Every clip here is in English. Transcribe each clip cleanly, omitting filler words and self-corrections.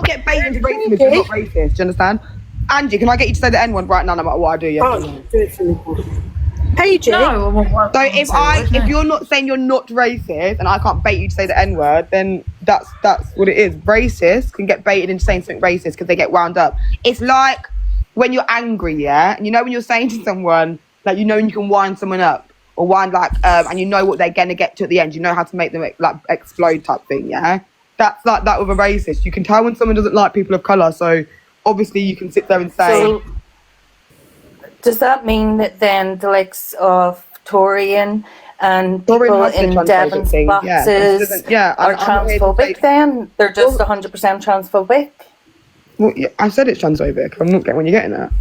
Get baited into racism if you're not racist. Do you understand? Angie, can I get you to say the N word right now, no matter what I do? Yes. Oh, do it for me. Paige. No. So if you're not saying you're not racist, and I can't bait you to say the N word, then that's what it is. Racists can get baited into saying something racist because they get wound up. It's like when you're angry, yeah, and you know when you're saying to someone, like, you know, when you can wind someone up or wind like, and you know what they're gonna get to at the end. You know how to make them like explode type thing, yeah. That's like that with a racist. You can tell when someone doesn't like people of colour, so obviously you can sit there and say. So, does that mean that then the likes of Torian and people in Devon's boxes are transphobic then? They're just 100% transphobic? Well, yeah, I said it's transphobic. I'm not getting when you're getting that.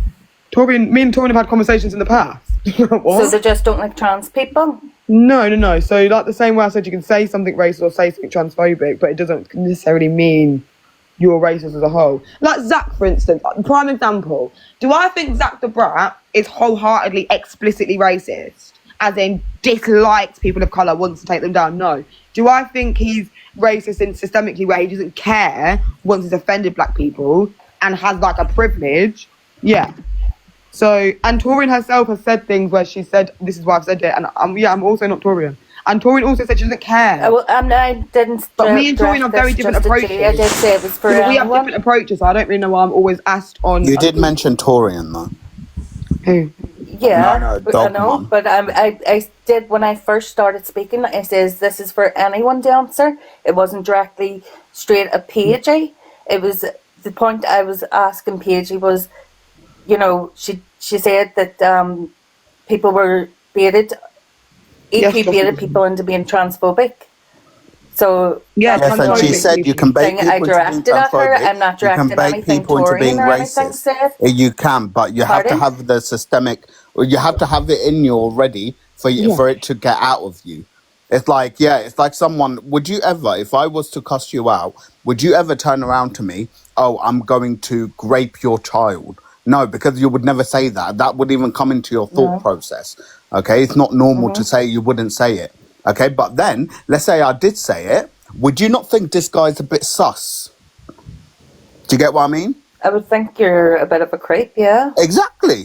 Me and Torian have had conversations in the past. So they just don't like trans people? No. So like the same way I said you can say something racist or say something transphobic, but it doesn't necessarily mean you're racist as a whole. Like Zach, for instance, prime example. Do I think Zach the Brat is wholeheartedly, explicitly racist? As in dislikes people of colour, wants to take them down? No. Do I think he's racist in systemically where he doesn't care once he's offended black people and has like a privilege? Yeah. So, and Torian herself has said things where she said, this is why I've said it, and I'm also not Torian. And Torian also said she doesn't care. Well, I didn't. But me and Torian have very different approaches. I did say it was for we have different approaches, so I don't really know why I'm always asked on. You did mention Torian though. Who? Yeah, no, I know, but I did when I first started speaking. I says this is for anyone to answer. It wasn't directly straight at Paigey. It was the point I was asking Paigey was, you know, she said that people were baited. Baited people into being transphobic. So yes, and she said you can bait people into being transphobic. I'm not directing anything into being racist. You can, but you have to have the systemic, or you have to have it in you already for it to get out of you. It's like someone. Would you ever, if I was to cuss you out, would you ever turn around to me? Oh, I'm going to grape your child. No, because you would never say that. That would even come into your thought process. Okay, it's not normal to say you wouldn't say it. Okay, but then, let's say I did say it. Would you not think this guy's a bit sus? Do you get what I mean? I would think you're a bit of a creep, yeah. Exactly.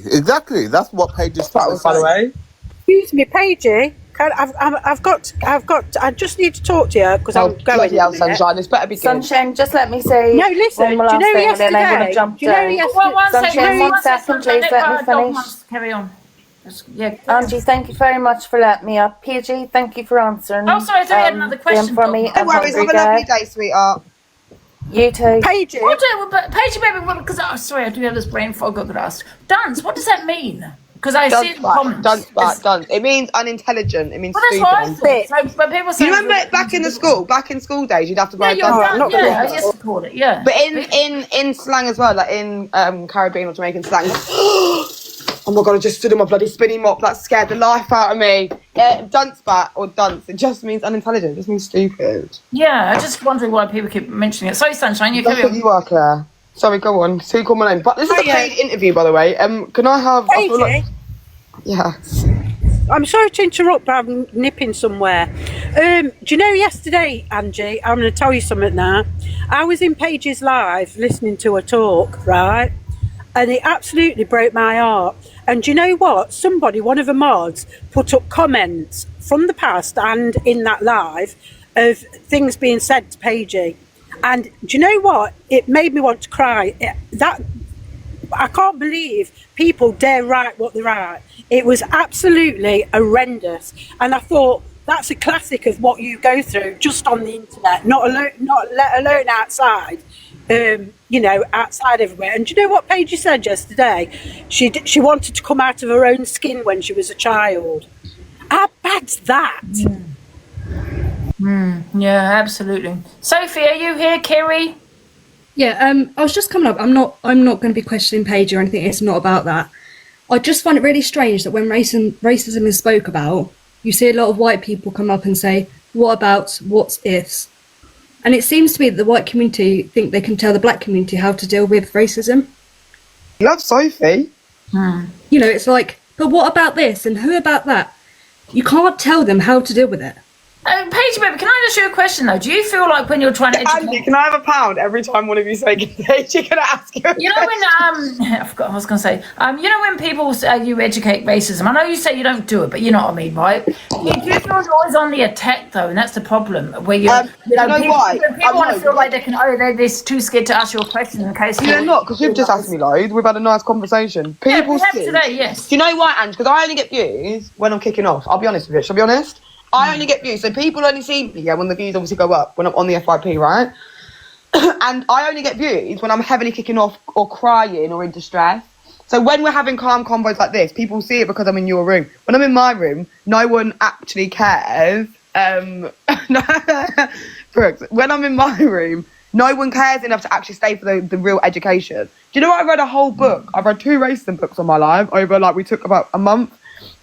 That's what Paige is trying to say. By the way. Excuse me, Paigey. I just need to talk to you because I'm going. Bloody hell, Sunshine. This better be good. Sunshine, just let me say. No, listen. Do you know yesterday? Sunshine, 1 second, please. Let me finish. Carry on. Yeah. Angie, thank you very much for letting me up. Paigey, thank you for answering. Oh, sorry, I had another question for me. No worries. Have a lovely day, sweetheart. You too. Paigey. Paigey, baby, because sorry, I do have this brain fog. I've got to ask. Dance. What does that mean? Because I see it in the comments. Dunce. It means unintelligent. It means stupid. That's what I thought. So, but people say, you remember back in school days, you'd have to wear a dunce. I used to call it, yeah. But in slang as well, like in Caribbean or Jamaican slang. Oh my god, I just stood on my bloody spinning mop. That scared the life out of me. Dunce bat or dunce, it just means unintelligent. It just means stupid. Yeah, I just wondering why people keep mentioning it. Sorry, Sunshine, you carry on. You are, Claire. Sorry, go on. So call my name. But this is a paid interview, by the way. Can I have... Yes. I'm sorry to interrupt, but I'm nipping somewhere. Do you know yesterday, Angie, I'm going to tell you something now. I was in Paige's live listening to her talk, right? And it absolutely broke my heart. And do you know what? Somebody, one of the mods, put up comments from the past and in that live of things being said to Paigey. And do you know what? It made me want to cry. I can't believe people dare write what they write. It was absolutely horrendous. And I thought, that's a classic of what you go through just on the internet, not let alone outside. Outside everywhere. And do you know what Paigey said yesterday? She wanted to come out of her own skin when she was a child. How bad's that? Yeah, absolutely. Sophie, are you here, Kiri? Yeah, I was just coming up. I'm not going to be questioning Paigey or anything. It's not about that. I just find it really strange that when racism is spoke about, you see a lot of white people come up and say, "What about what's ifs?" And it seems to me that the white community think they can tell the black community how to deal with racism. Love Sophie. You know, it's like, but what about this and who about that? You can't tell them how to deal with it. Paige, baby, can I ask you a question though? Do you feel like when you're trying to educate... Andy, can I have £1 every time one of you say Paige? You're gonna ask you. You know when I forgot what I was going to say. You know when people say you educate racism. I know you say you don't do it, but you know what I mean, right? You do feel you're always on the attack though, and that's the problem. Where you know people want to feel like they can. They're too scared to ask you a question in case. You're not, because you've just asked me loads. We've had a nice conversation. People see today, yes. Do you know why, Ange? Because I only get views when I'm kicking off. I'll be honest with you. Shall I be honest? I only get views, so people only see me when the views obviously go up when I'm on the FYP, right? And I only get views when I'm heavily kicking off or crying or in distress. So when we're having calm convos like this, people see it because I'm in your room. When I'm in my room, no one actually cares. Brooks, when I'm in my room, no one cares enough to actually stay for the real education. Do you know what? I read a whole book. I read 2 racism books on my live over, we took about a month.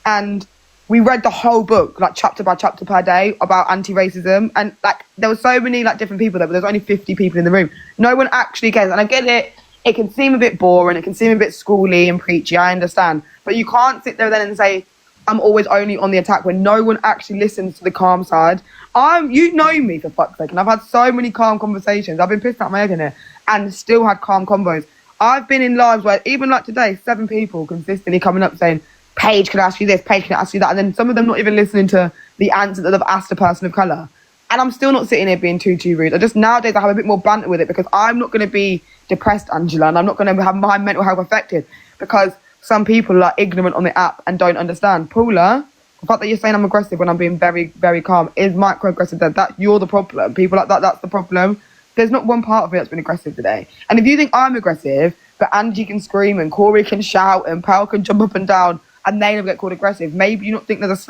And we read the whole book, chapter by chapter per day, about anti-racism. And, there were so many, different people there, but there's only 50 people in the room. No one actually cares. And I get it. It can seem a bit boring. It can seem a bit schooly and preachy. I understand. But you can't sit there then and say, I'm always only on the attack when no one actually listens to the calm side. You know me, for fuck's sake. And I've had so many calm conversations. I've been pissed out my head in it and still had calm convos. I've been in lives where, even today, 7 people consistently coming up saying, Paige can ask you this, Paige can ask you that, and then some of them not even listening to the answer that they've asked a person of colour. And I'm still not sitting here being too rude. Nowadays I have a bit more banter with it because I'm not going to be depressed, Angela, and I'm not going to have my mental health affected because some people are ignorant on the app and don't understand. Paula, the fact that you're saying I'm aggressive when I'm being very, very calm is microaggressive. That you're the problem. People like that, that's the problem. There's not one part of me that's been aggressive today. And if you think I'm aggressive, but Angie can scream and Corey can shout and Pearl can jump up and down, and they never get called aggressive, maybe you not think there's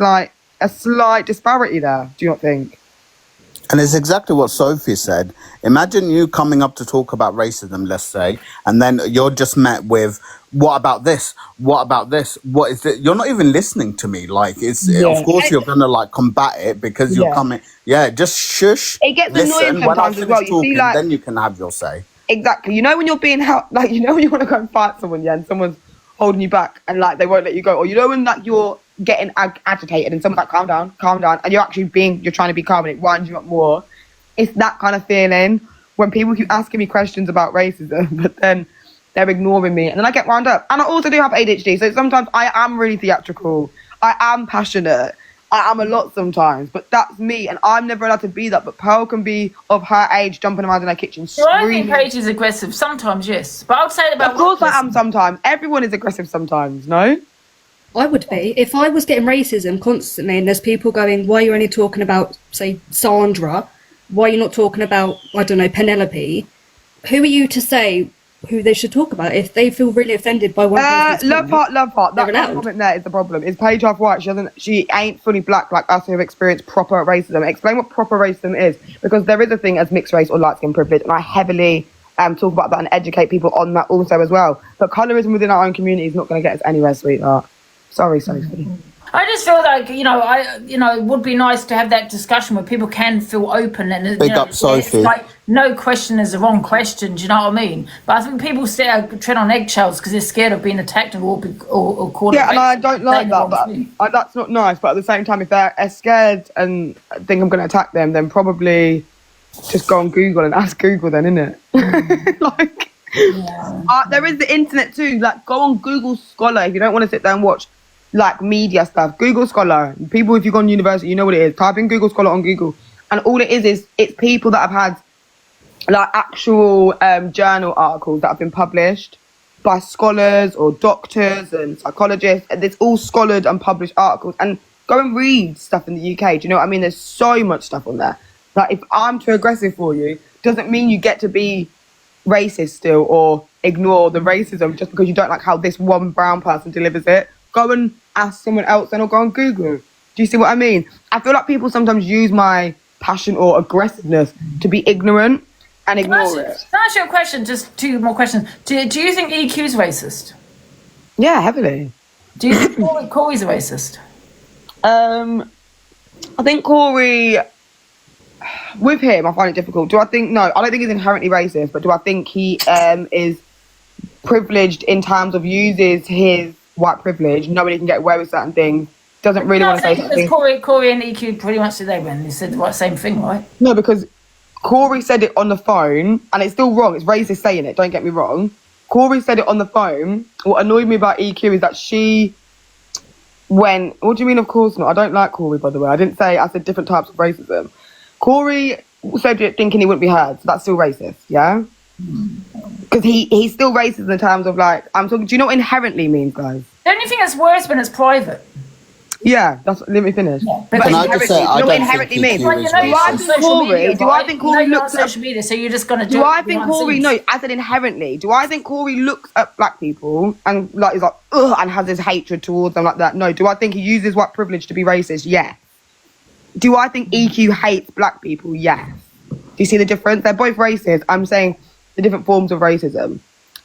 a slight disparity there, do you not think? And it's exactly what Sophie said. Imagine you coming up to talk about racism, let's say, and then you're just met with, what about this? What about this? What is it? You're not even listening to me. Of course you're going to combat it because you're coming. Yeah, just shush. It gets annoying sometimes as well. You see, then you can have your say. Exactly. You know when you're being when you want to go and fight someone, and someone's holding you back and they won't let you go, or when you're getting agitated and someone's calm down, and you're trying to be calm and it winds you up more. It's that kind of feeling when people keep asking me questions about racism but then they're ignoring me and then I get wound up. And I also do have ADHD, so sometimes I am really theatrical, I am passionate, I am a lot sometimes, but that's me and I'm never allowed to be that. But Pearl can be of her age jumping around in her kitchen screaming. So I think Paige is aggressive sometimes, yes, but I would say about... Of course I am sometimes. Everyone is aggressive sometimes, no? I would be. If I was getting racism constantly and there's people going, why are you only talking about, say, Sandra? Why are you not talking about, I don't know, Penelope? Who are you to say who they should talk about if they feel really offended by one person's love heart. That comment there is the problem. Is Paige half white? She ain't fully black like us who have experienced proper racism. Explain what proper racism is, because there is a thing as mixed race or light skin privilege, and I heavily talk about that and educate people on that also as well. But colorism within our own community is not going to get us anywhere, sweetheart. Sorry, Sophie. I just feel like, it would be nice to have that discussion where people can feel open and Big up, Sophie. It's no question is the wrong question, do you know what I mean? But I think people tread on eggshells because they're scared of being attacked or called. Yeah, and I don't like that, but that's not nice. But at the same time, if they're scared and think I'm going to attack them, then probably just go on Google and ask Google then, innit? There is the internet too. Go on Google Scholar if you don't want to sit there and watch media stuff. Google Scholar. People, if you've gone to university, you know what it is. Type in Google Scholar on Google, and all it is it's people that have had actual journal articles that have been published by scholars or doctors and psychologists. And it's all scholared and published articles. And go and read stuff in the UK. Do you know what I mean? There's so much stuff on there. If I'm too aggressive for you, doesn't mean you get to be racist still or ignore the racism just because you don't like how this one brown person delivers it. Go and ask someone else and or go on Google. Do you see what I mean? I feel like people sometimes use my passion or aggressiveness to be ignorant and ignore it. Can I ask you a question? Just 2 more questions. Do you think EQ is racist? Yeah, heavily. Do you think Corey's a racist? I think Corey, with him, I find it difficult. No, I don't think he's inherently racist, but do I think he is privileged in terms of uses his white privilege, knowing he can get away with certain things doesn't really want to say something. Because Corey and EQ pretty much said they said the same thing, right? No, because Corey said it on the phone, and it's still wrong. It's racist saying it, don't get me wrong. Corey said it on the phone. What annoyed me about EQ is that she went, what do you mean of course not? I don't like Corey, by the way. I said different types of racism. Corey said it thinking he wouldn't be heard, so that's still racist, yeah? Because he's still racist in the terms of like, I'm talking, do you know what inherently means, guys? The only thing that's worse when it's private. Yeah, let me finish. Yeah, but can I just say, I don't think inherently means. Well, you know, EQ you're on is social media, Do I think Corey you're on looks at social media, so you're just going to do Do it I think Corey? No, I said inherently. Do I think Corey looks at black people and like is like ugh and has his hatred towards them like that? No. Do I think he uses white privilege to be racist? Yes. Do I think EQ hates black people? Yes. Do you see the difference? They're both racist. I'm saying the different forms of racism.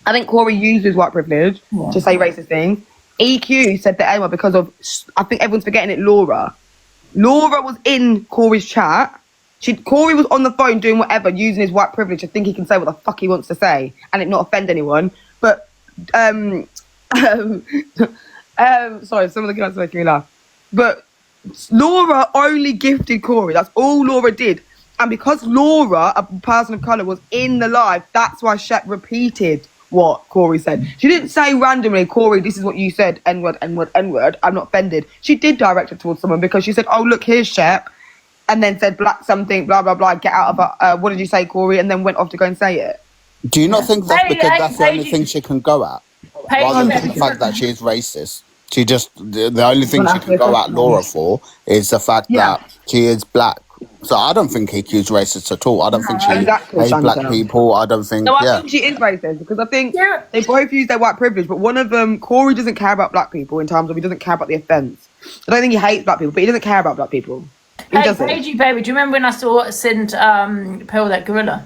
I think Corey uses white privilege to say racist things. EQ said the N-word because of, I think everyone's forgetting it, Laura. Laura was in Corey's chat. Corey was on the phone doing whatever, using his white privilege to think he can say what the fuck he wants to say and it not offend anyone. But, sorry, some of the guys are making me laugh. But Laura only gifted Corey. That's all Laura did. And because Laura, a person of colour, was in the live, that's why Shep repeated what Corey said. She didn't say randomly, Corey, this is what you said, N-word, N-word, N-word. I'm not offended. She did direct it towards someone because she said, oh, look, here's Shep. And then said black something, blah, blah, blah, get out of it. What did you say, Corey? And then went off to go and say it. Do you not think that's because that's the only thing she can go at? Rather than the fact that she is racist. She just, the only thing she can go at Laura for is the fact that she is black. So I don't think EQ's racist at all. I don't think she hates black people. I don't think, I think she is racist because I think they both use their white privilege, but one of them, Corey doesn't care about black people in terms of he doesn't care about the offence. I don't think he hates black people, but he doesn't care about black people. Hey, Paigey, baby, do you remember when I saw Sid Pearl that gorilla?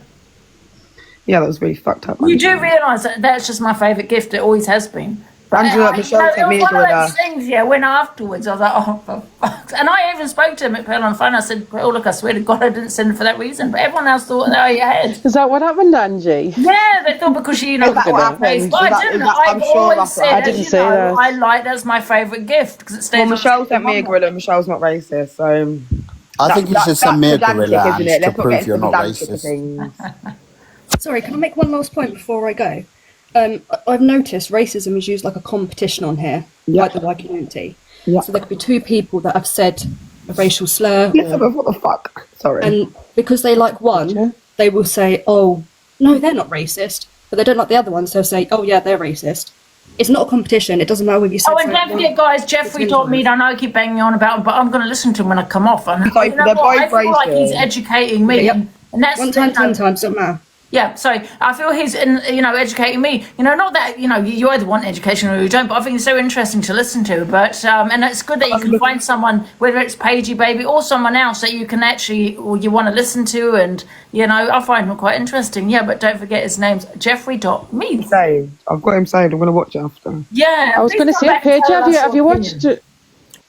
Yeah, that was really fucked up. You do realise that that's just my favourite gift. It always has been. Angela, Michelle sent me a gorilla. One of those things, yeah, when afterwards I was like, oh, for fuck's. And I even spoke to McPearl on the phone. I said, oh, look, I swear to God I didn't send it for that reason. But everyone else thought that I had. Is that what happened, Angie? Yeah, they thought because she, what happened. But I didn't. I've always said, I didn't say that. I like, that's my favourite gift because it stays. Well, Michelle sent me a gorilla. Michelle's not racist, so. I think you should send me a gorilla to prove you're not racist. Sorry, can I make one last point before I go? I've noticed racism is used like a competition on here, like the white community. Yeah. So there could be two people that have said a racial slur. What the fuck? Sorry. And because they like one, they will say, oh, no, they're not racist. But they don't like the other one, so they'll say, oh, yeah, they're racist. It's not a competition. It doesn't matter whether you say. Oh, and don't forget, guys, Jeffrey told me, I know I keep banging on about him, but I'm going to listen to him when I come off. And you know what? I feel like he's educating me. Yep. And that's one time, 10 times, doesn't matter. Yeah, so I feel he's, educating me. Not that, you either want education or you don't, but I think it's so interesting to listen to. But, and it's good that you can find someone, whether it's Paigey Baby or someone else that you can actually, or you want to listen to. And, I find him quite interesting. Yeah, but don't forget his name's Jeffrey.me. Saved. I've got him saved. I'm going to watch it after. Yeah. I was going to say, Paigey, have you watched it?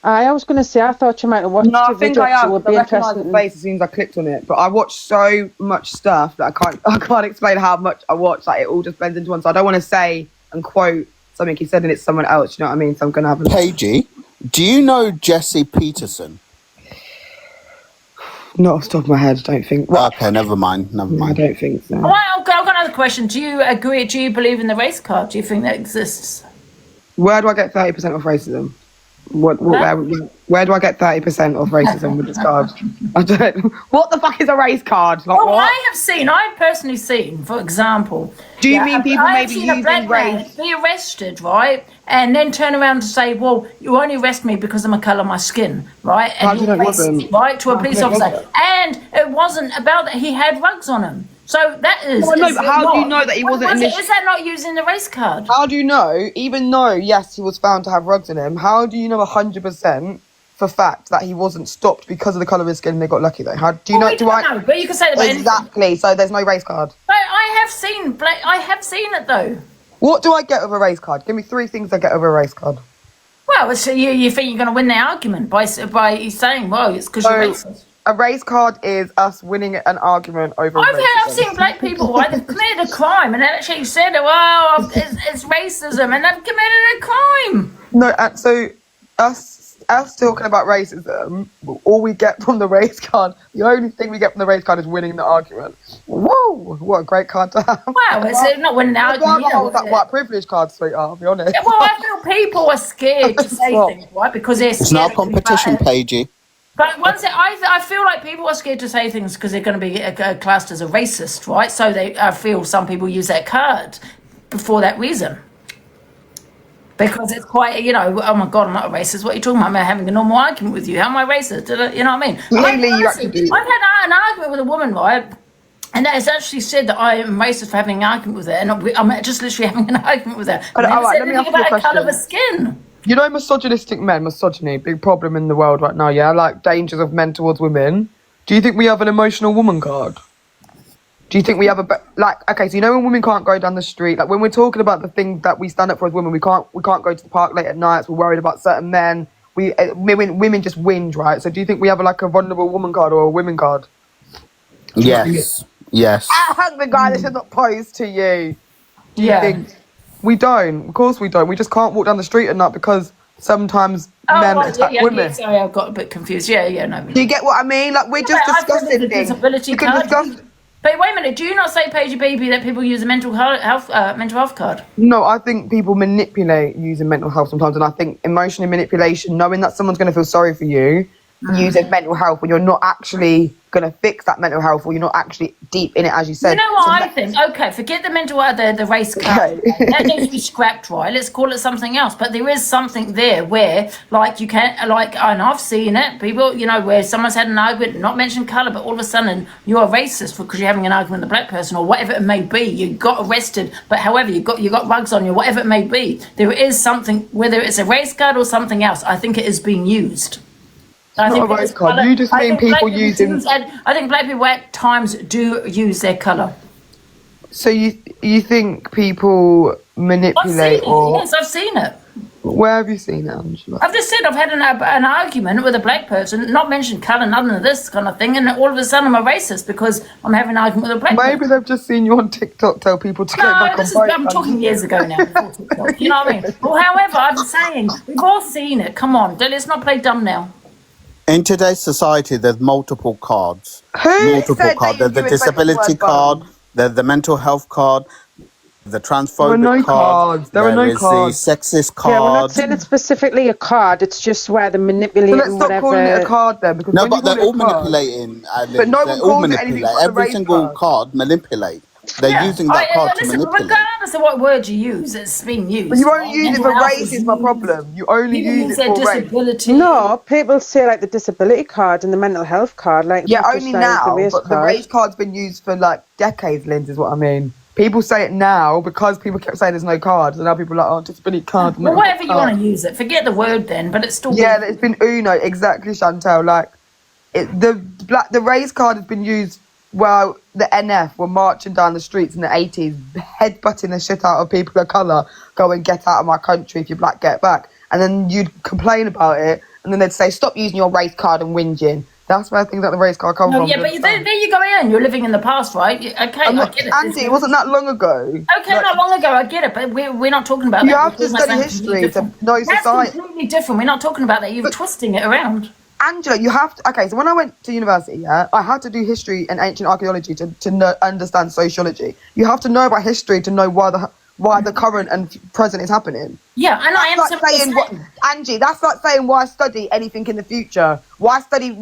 I was going to say, I thought you might have watched it. No, I think I have. I recognise the face as soon as I clicked on it. But I watched so much stuff that I can't explain how much I watched. Like, it all just blends into one. So I don't want to say and quote something he said and it's someone else. You know what I mean? So I'm going to have a... Paigey, do you know Jesse Peterson? Not off the top of my head, I don't think. Well, okay, never mind. I don't think so. Well, I've got another question. Do you agree? Do you believe in the race card? Do you think that exists? Where do I get 30% off racism? Where do I get 30% off racism with this card? I don't. What the fuck is a race card? Like, well, what? I've personally seen, for example. Do you mean people maybe using race? Be arrested, right? And then turn around to say, well, you only arrest me because of my colour of my skin, right? And right, to a police officer. And it wasn't about that, he had rugs on him. So that is... Well, no, but how do you know that he wasn't... Is that not using the race card? How do you know, even though, yes, he was found to have rugs on him, how do you know 100% for fact that he wasn't stopped because of the colour of his skin and they got lucky though? How do you know? No, but you can say that exactly. Anything. So there's no race card. But I have seen it though. What do I get with a race card? Give me 3 things I get with a race card. Well, so you think you're going to win the argument by saying, well, it's because you're racist. A race card is us winning an argument over racism. I've seen black people, right, they've committed a crime and they actually said, well, it's racism, and they've committed a crime. No, so us us talking about racism, all we get from the race card, the only thing we get from the race card is winning the argument. Whoa, what a great card to have. Wow, it's not winning the I'd argument. rather hold that white privilege card, sweetheart, I'll be honest. Yeah, well, I feel people are scared to say things, right? Because they're scared. It's not a competition, Paigey. But once I feel like people are scared to say things because they're going to be classed as a racist, right? So I feel some people use that card for that reason. Because it's quite, oh my God, I'm not a racist. What are you talking about? I'm having a normal argument with you. How am I racist? You know what I mean? I've had an argument with a woman, right? And that has actually said that I am racist for having an argument with her. And I'm just literally having an argument with her. All right, let me ask you a question. Colour of skin. You know misogynistic men, misogyny, big problem in the world right now, yeah? Like dangers of men towards women. Do you think we have an emotional woman card? Do you think we have okay, so when women can't go down the street, like when we're talking about the things that we stand up for as women, we can't go to the park late at nights, we're worried about certain men, women just whinge, right? So do you think we have a vulnerable woman card or a women card? Yes. Guy, this is not posed to you. Do you think? We don't. Of course we don't. We just can't walk down the street at night because sometimes men attack women. Sorry, I got a bit confused. No. Do you get what I mean? Like, we're just discussing things. Disability card. But wait a minute, do you not say, Paigey Baby, that people use a mental health card? No, I think people manipulate using mental health sometimes, and I think emotional manipulation, knowing that someone's going to feel sorry for you, using mental health when you're not actually going to fix that mental health, or you're not actually deep in it, as you said. You know what I think? Okay, forget the mental health, the race card. Okay. That needs to be scrapped, right? Let's call it something else. But there is something there where, you can't, and I've seen it, people, where someone's had an argument, not mention colour, but all of a sudden you're a racist because you're having an argument with a black person or whatever it may be. You got arrested, but however, you got rugs on you, whatever it may be. There is something, whether it's a race card or something else, I think it is being used. Not a race card. You just mean people using. I think black people at times do use their colour. So you think people manipulate Yes, I've seen it. Where have you seen it, Angela? I've just said I've had an argument with a black person, not mentioned colour, none of this kind of thing, and all of a sudden I'm a racist because I'm having an argument with a black person. Maybe they've just seen you on TikTok tell people to go back on boat. I'm talking years ago now, before TikTok. You know what I mean? Well, however, I'm saying, we've all seen it. Come on, let's not play dumb now. In today's society, there's multiple cards. There's the disability card, there's the mental health card, the transphobic card. There are no cards. The sexist card. Yeah, we're not saying it's specifically a card. It's just where they're manipulating whatever. Let's stop calling it a card then. Because but they're all manipulating. But no one calls it anything but every single card manipulate. They're using that card to manipulate. Regardless of what word you use, it's being used. But you won't use it for race is my problem. You only use it for disability. No, people say the disability card and the mental health card. Only now, but the race card's been used for decades, Lindsay, is what I mean. People say it now because people kept saying there's no cards, and now people are disability card. Well, whatever you want to use it. Forget the word then, but it's still... Yeah, it's been Uno, exactly, Chantal. The race card has been used... Well, the NF were marching down the streets in the 80s, headbutting the shit out of people of colour, going, get out of my country, if you're black, get back. And then you'd complain about it, and then they'd say, stop using your race card and whinging. That's where things like the race card come from. Yeah, but there you go in. You're living in the past, right? Okay, I get it. Andy, it wasn't that long ago. Okay, not long ago, I get it, but we're not talking about that. You have to study history to know society. That's completely different. We're not talking about that. You're twisting it around. Angela, you have to... Okay, so when I went to university, I had to do history and ancient archaeology to understand sociology. You have to know about history to know why the current and present is happening. Yeah, and I understand. Angie, that's like saying why study anything in the future? Why study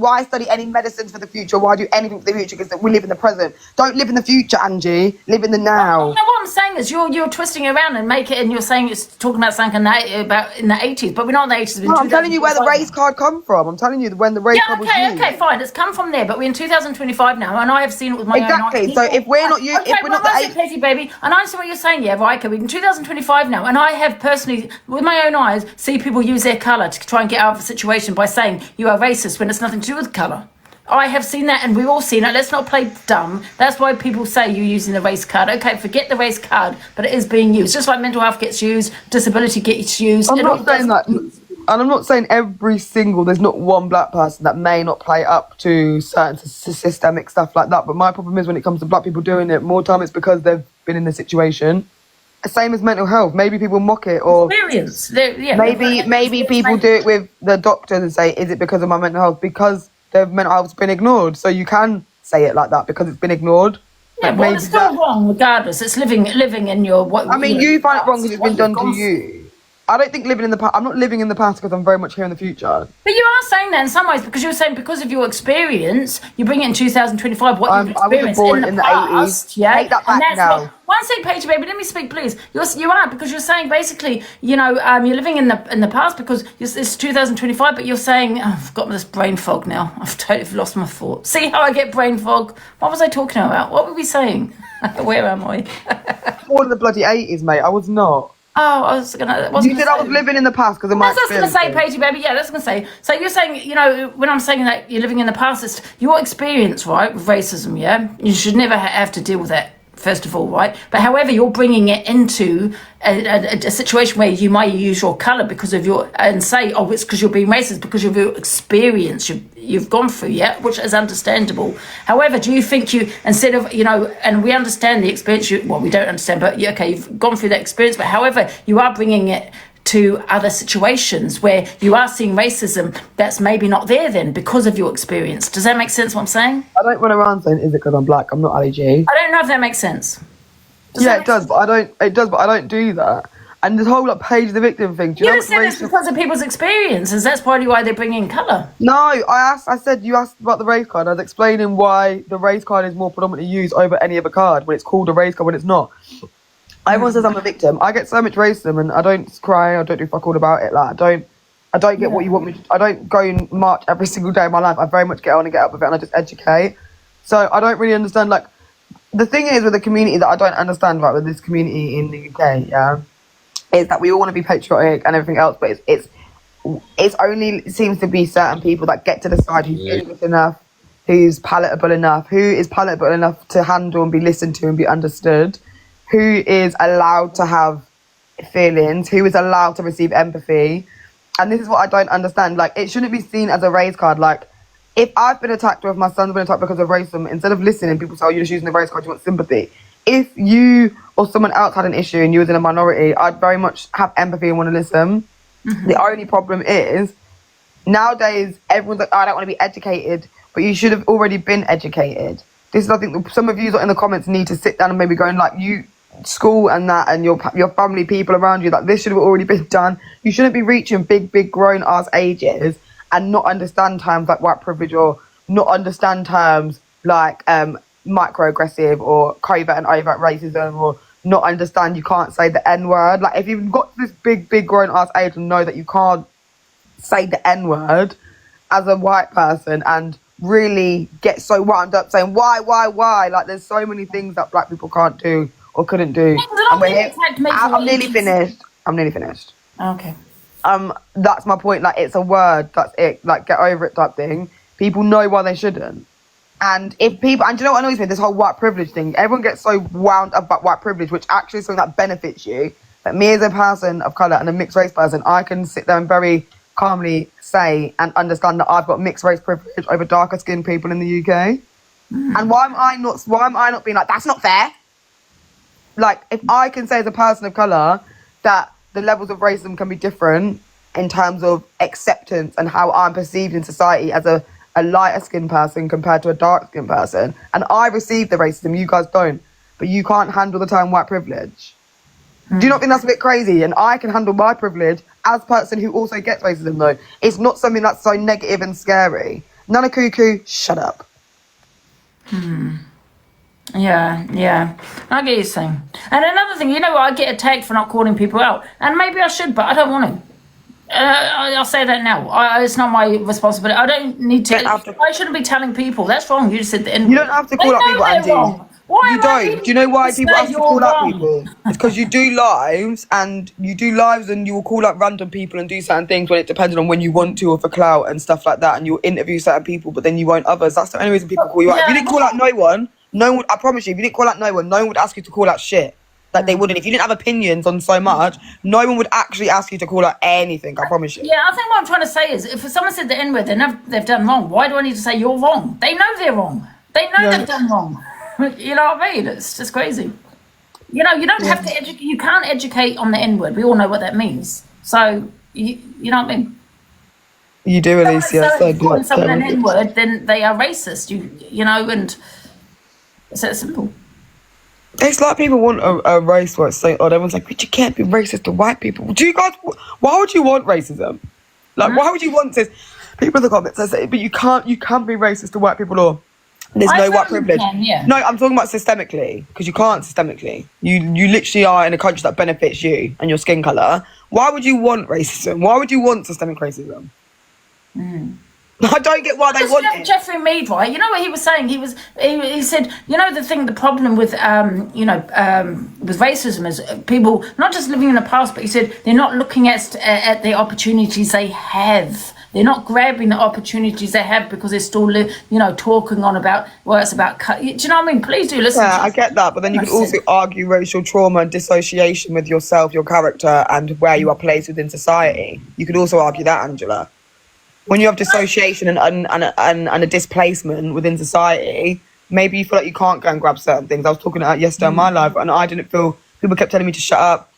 any medicines for the future? Why do anything for the future? Because we live in the present. Don't live in the future, Angie. Live in the now. No, what I'm saying is you're twisting around and make it, and you're saying it's talking about something about in the 80s, but we're not in the 80s. No, I'm telling you where the race card come from. I'm telling you when the race card was used. Okay, fine. It's come from there, but we're in 2025 now, and I have seen it with my own eyes. Exactly. So if we're not if we're not the 80s, baby, and I understand what you're saying. Yeah, right. Okay, we're in 2025 now, and I have personally, with my own eyes, see people use their colour to try and get out of a situation by saying you are racist when it's nothing to do with colour. I have seen that, and we've all seen it. Let's not play dumb. That's why people say you're using the race card. Okay, forget the race card, but it is being used. Just like mental health gets used, disability gets used. I'm not saying that, and I'm not saying there's not one black person that may not play up to certain systemic stuff like that, but my problem is when it comes to black people doing it, more time it's because they've been in the situation. same as mental health. Maybe people mock it, or Experience. maybe people do it with the doctors and say, "Is it because of my mental health?" Because their mental health's been ignored. So you can say it like that because it's been ignored. Yeah, but it's still wrong regardless. It's living in your what. I mean, you find it wrong because it's been done to you. I don't think living in the past. I'm not living in the past because I'm very much here in the future. But you are saying that in some ways because you're saying because of your experience, you bring it in 2025. What you've experienced in the past, 80s. yeah. Take that back now. One second, Paige, baby, let me speak, please. You are because you're saying basically, you're living in the past because it's 2025, but you're saying, I've got this brain fog now. I've totally lost my thought. See how I get brain fog? What was I talking about? What were we saying? Where am I? Born in the bloody 80s, mate. I was not. Oh, I was gonna. You said I was living in the past because of my experience. That's what I was gonna say, Paige, baby. Yeah, that's what I was gonna say. So you're saying, when I'm saying that you're living in the past, it's your experience, right, with racism. Yeah, you should never have to deal with that. First of all, right? But however, you're bringing it into a situation where you might use your colour because of and say, oh, it's because you're being racist because of your experience you've gone through, yeah, which is understandable. However, do you think instead of, and we understand the experience, we don't understand, but okay, you've gone through that experience, but however, you are bringing it to other situations where you are seeing racism that's maybe not there then because of your experience. Does that make sense what I'm saying? I don't run around saying, is it because I'm black? I'm not Ali G. I don't know if that makes sense. It does, but I don't do that. And this whole Paige the victim thing. Do you know said it's because of people's experiences. That's probably why they bring in colour. No, I said you asked about the race card. I was explaining why the race card is more predominantly used over any other card when it's called a race card when it's not. Everyone says I'm a victim. I get so much racism and I don't cry. I don't do fuck all about it. Like I don't get what you want me to. I don't go and march every single day of my life. I very much get on and get up with it, and I just educate. So I don't really understand. Like the thing is with the community that I don't understand about with this community in the UK, yeah, is that we all want to be patriotic and everything else, but it's only it seems to be certain people that get to decide who's English enough, who's palatable enough, who is palatable enough to handle and be listened to and be understood. Who is allowed to have feelings, who is allowed to receive empathy. And this is what I don't understand. Like, it shouldn't be seen as a race card. Like, if I've been attacked or if my son's been attacked because of racism, instead of listening, people say, oh, you're just using the race card, you want sympathy. If you or someone else had an issue and you was in a minority, I'd very much have empathy and want to listen. Mm-hmm. The only problem is, nowadays, everyone's like, oh, I don't want to be educated, but you should have already been educated. This is, I think, some of you in the comments need to sit down and maybe go and, like, school and that and your family, people around you, like this should have already been done. You shouldn't be reaching big grown ass ages and not understand terms like white privilege or not understand terms like microaggressive or covert and overt racism or not understand you can't say the N-word. Like if you've got this big grown ass age and know that you can't say the N-word as a white person and really get so wound up saying why like there's so many things that black people can't do or couldn't do. I'm nearly finished. Okay. That's my point. Like, it's a word. That's it. Like, get over it type thing. People know why they shouldn't. And if people, and do you know what annoys me? This whole white privilege thing. Everyone gets so wound up about white privilege, which actually is something that benefits you. But me as a person of colour and a mixed race person, I can sit there and very calmly say and understand that I've got mixed race privilege over darker skinned people in the UK. And why am I not being like, that's not fair? Like, if I can say as a person of colour that the levels of racism can be different in terms of acceptance and how I'm perceived in society as a lighter skinned person compared to a dark skinned person, and I receive the racism, you guys don't, but you can't handle the term white privilege. Do you not think that's a bit crazy? And I can handle my privilege as a person who also gets racism, though. It's not something that's so negative and scary. Nana Cuckoo, shut up. Yeah. I get you saying. And another thing, I get attacked for not calling people out. And maybe I should, but I don't want to. I'll say that now. It's not my responsibility. I don't need to. I shouldn't be telling people. That's wrong. You just said the N-word. You don't have to call out people, Andy. You don't. Do you know why people have to call out people? It's because you do lives and you will call out random people and do certain things when it depends on when you want to or for clout and stuff like that, and you'll interview certain people, but then you won't others. That's the only reason people call you out. If you didn't call out no one would, I promise you, if you didn't call out no one would ask you to call out shit. Like they wouldn't. If you didn't have opinions on so much, no one would actually ask you to call out anything, I promise you. Yeah, I think what I'm trying to say is if someone said the N-word, they've done wrong. Why do I need to say you're wrong? They know they're wrong. They know they've done wrong. You know what I mean? It's just crazy. You know, you don't have to educate. You can't educate on the N word. We all know what that means. So you know what I mean. You do, Alicia. So if you're calling someone an N word, then they are racist. You know, and it's that simple. It's like people want a race where it's so odd. Everyone's like, but you can't be racist to white people. Do you guys? Why would you want racism? Like, why would you want this? People in the comments say, but you can't be racist to white people, or there's no white privilege. No, I'm talking about systemically, because you can't systemically. You literally are in a country that benefits you and your skin colour. Why would you want racism? Why would you want systemic racism? I don't get why they want it. Jeffrey Mead, right? You know what he was saying? He said, you know, the problem with with racism is people not just living in the past, but he said they're not looking at the opportunities they have. They're not grabbing the opportunities they have because they're still, talking on about, well, it's about cut. Do you know what I mean? Please do listen. Yeah, I get that, but then you could also argue racial trauma and dissociation with yourself, your character, and where you are placed within society. You could also argue that, Angela. When you have dissociation and a displacement within society, maybe you feel like you can't go and grab certain things. I was talking about yesterday in my life, and I didn't feel, people kept telling me to shut up.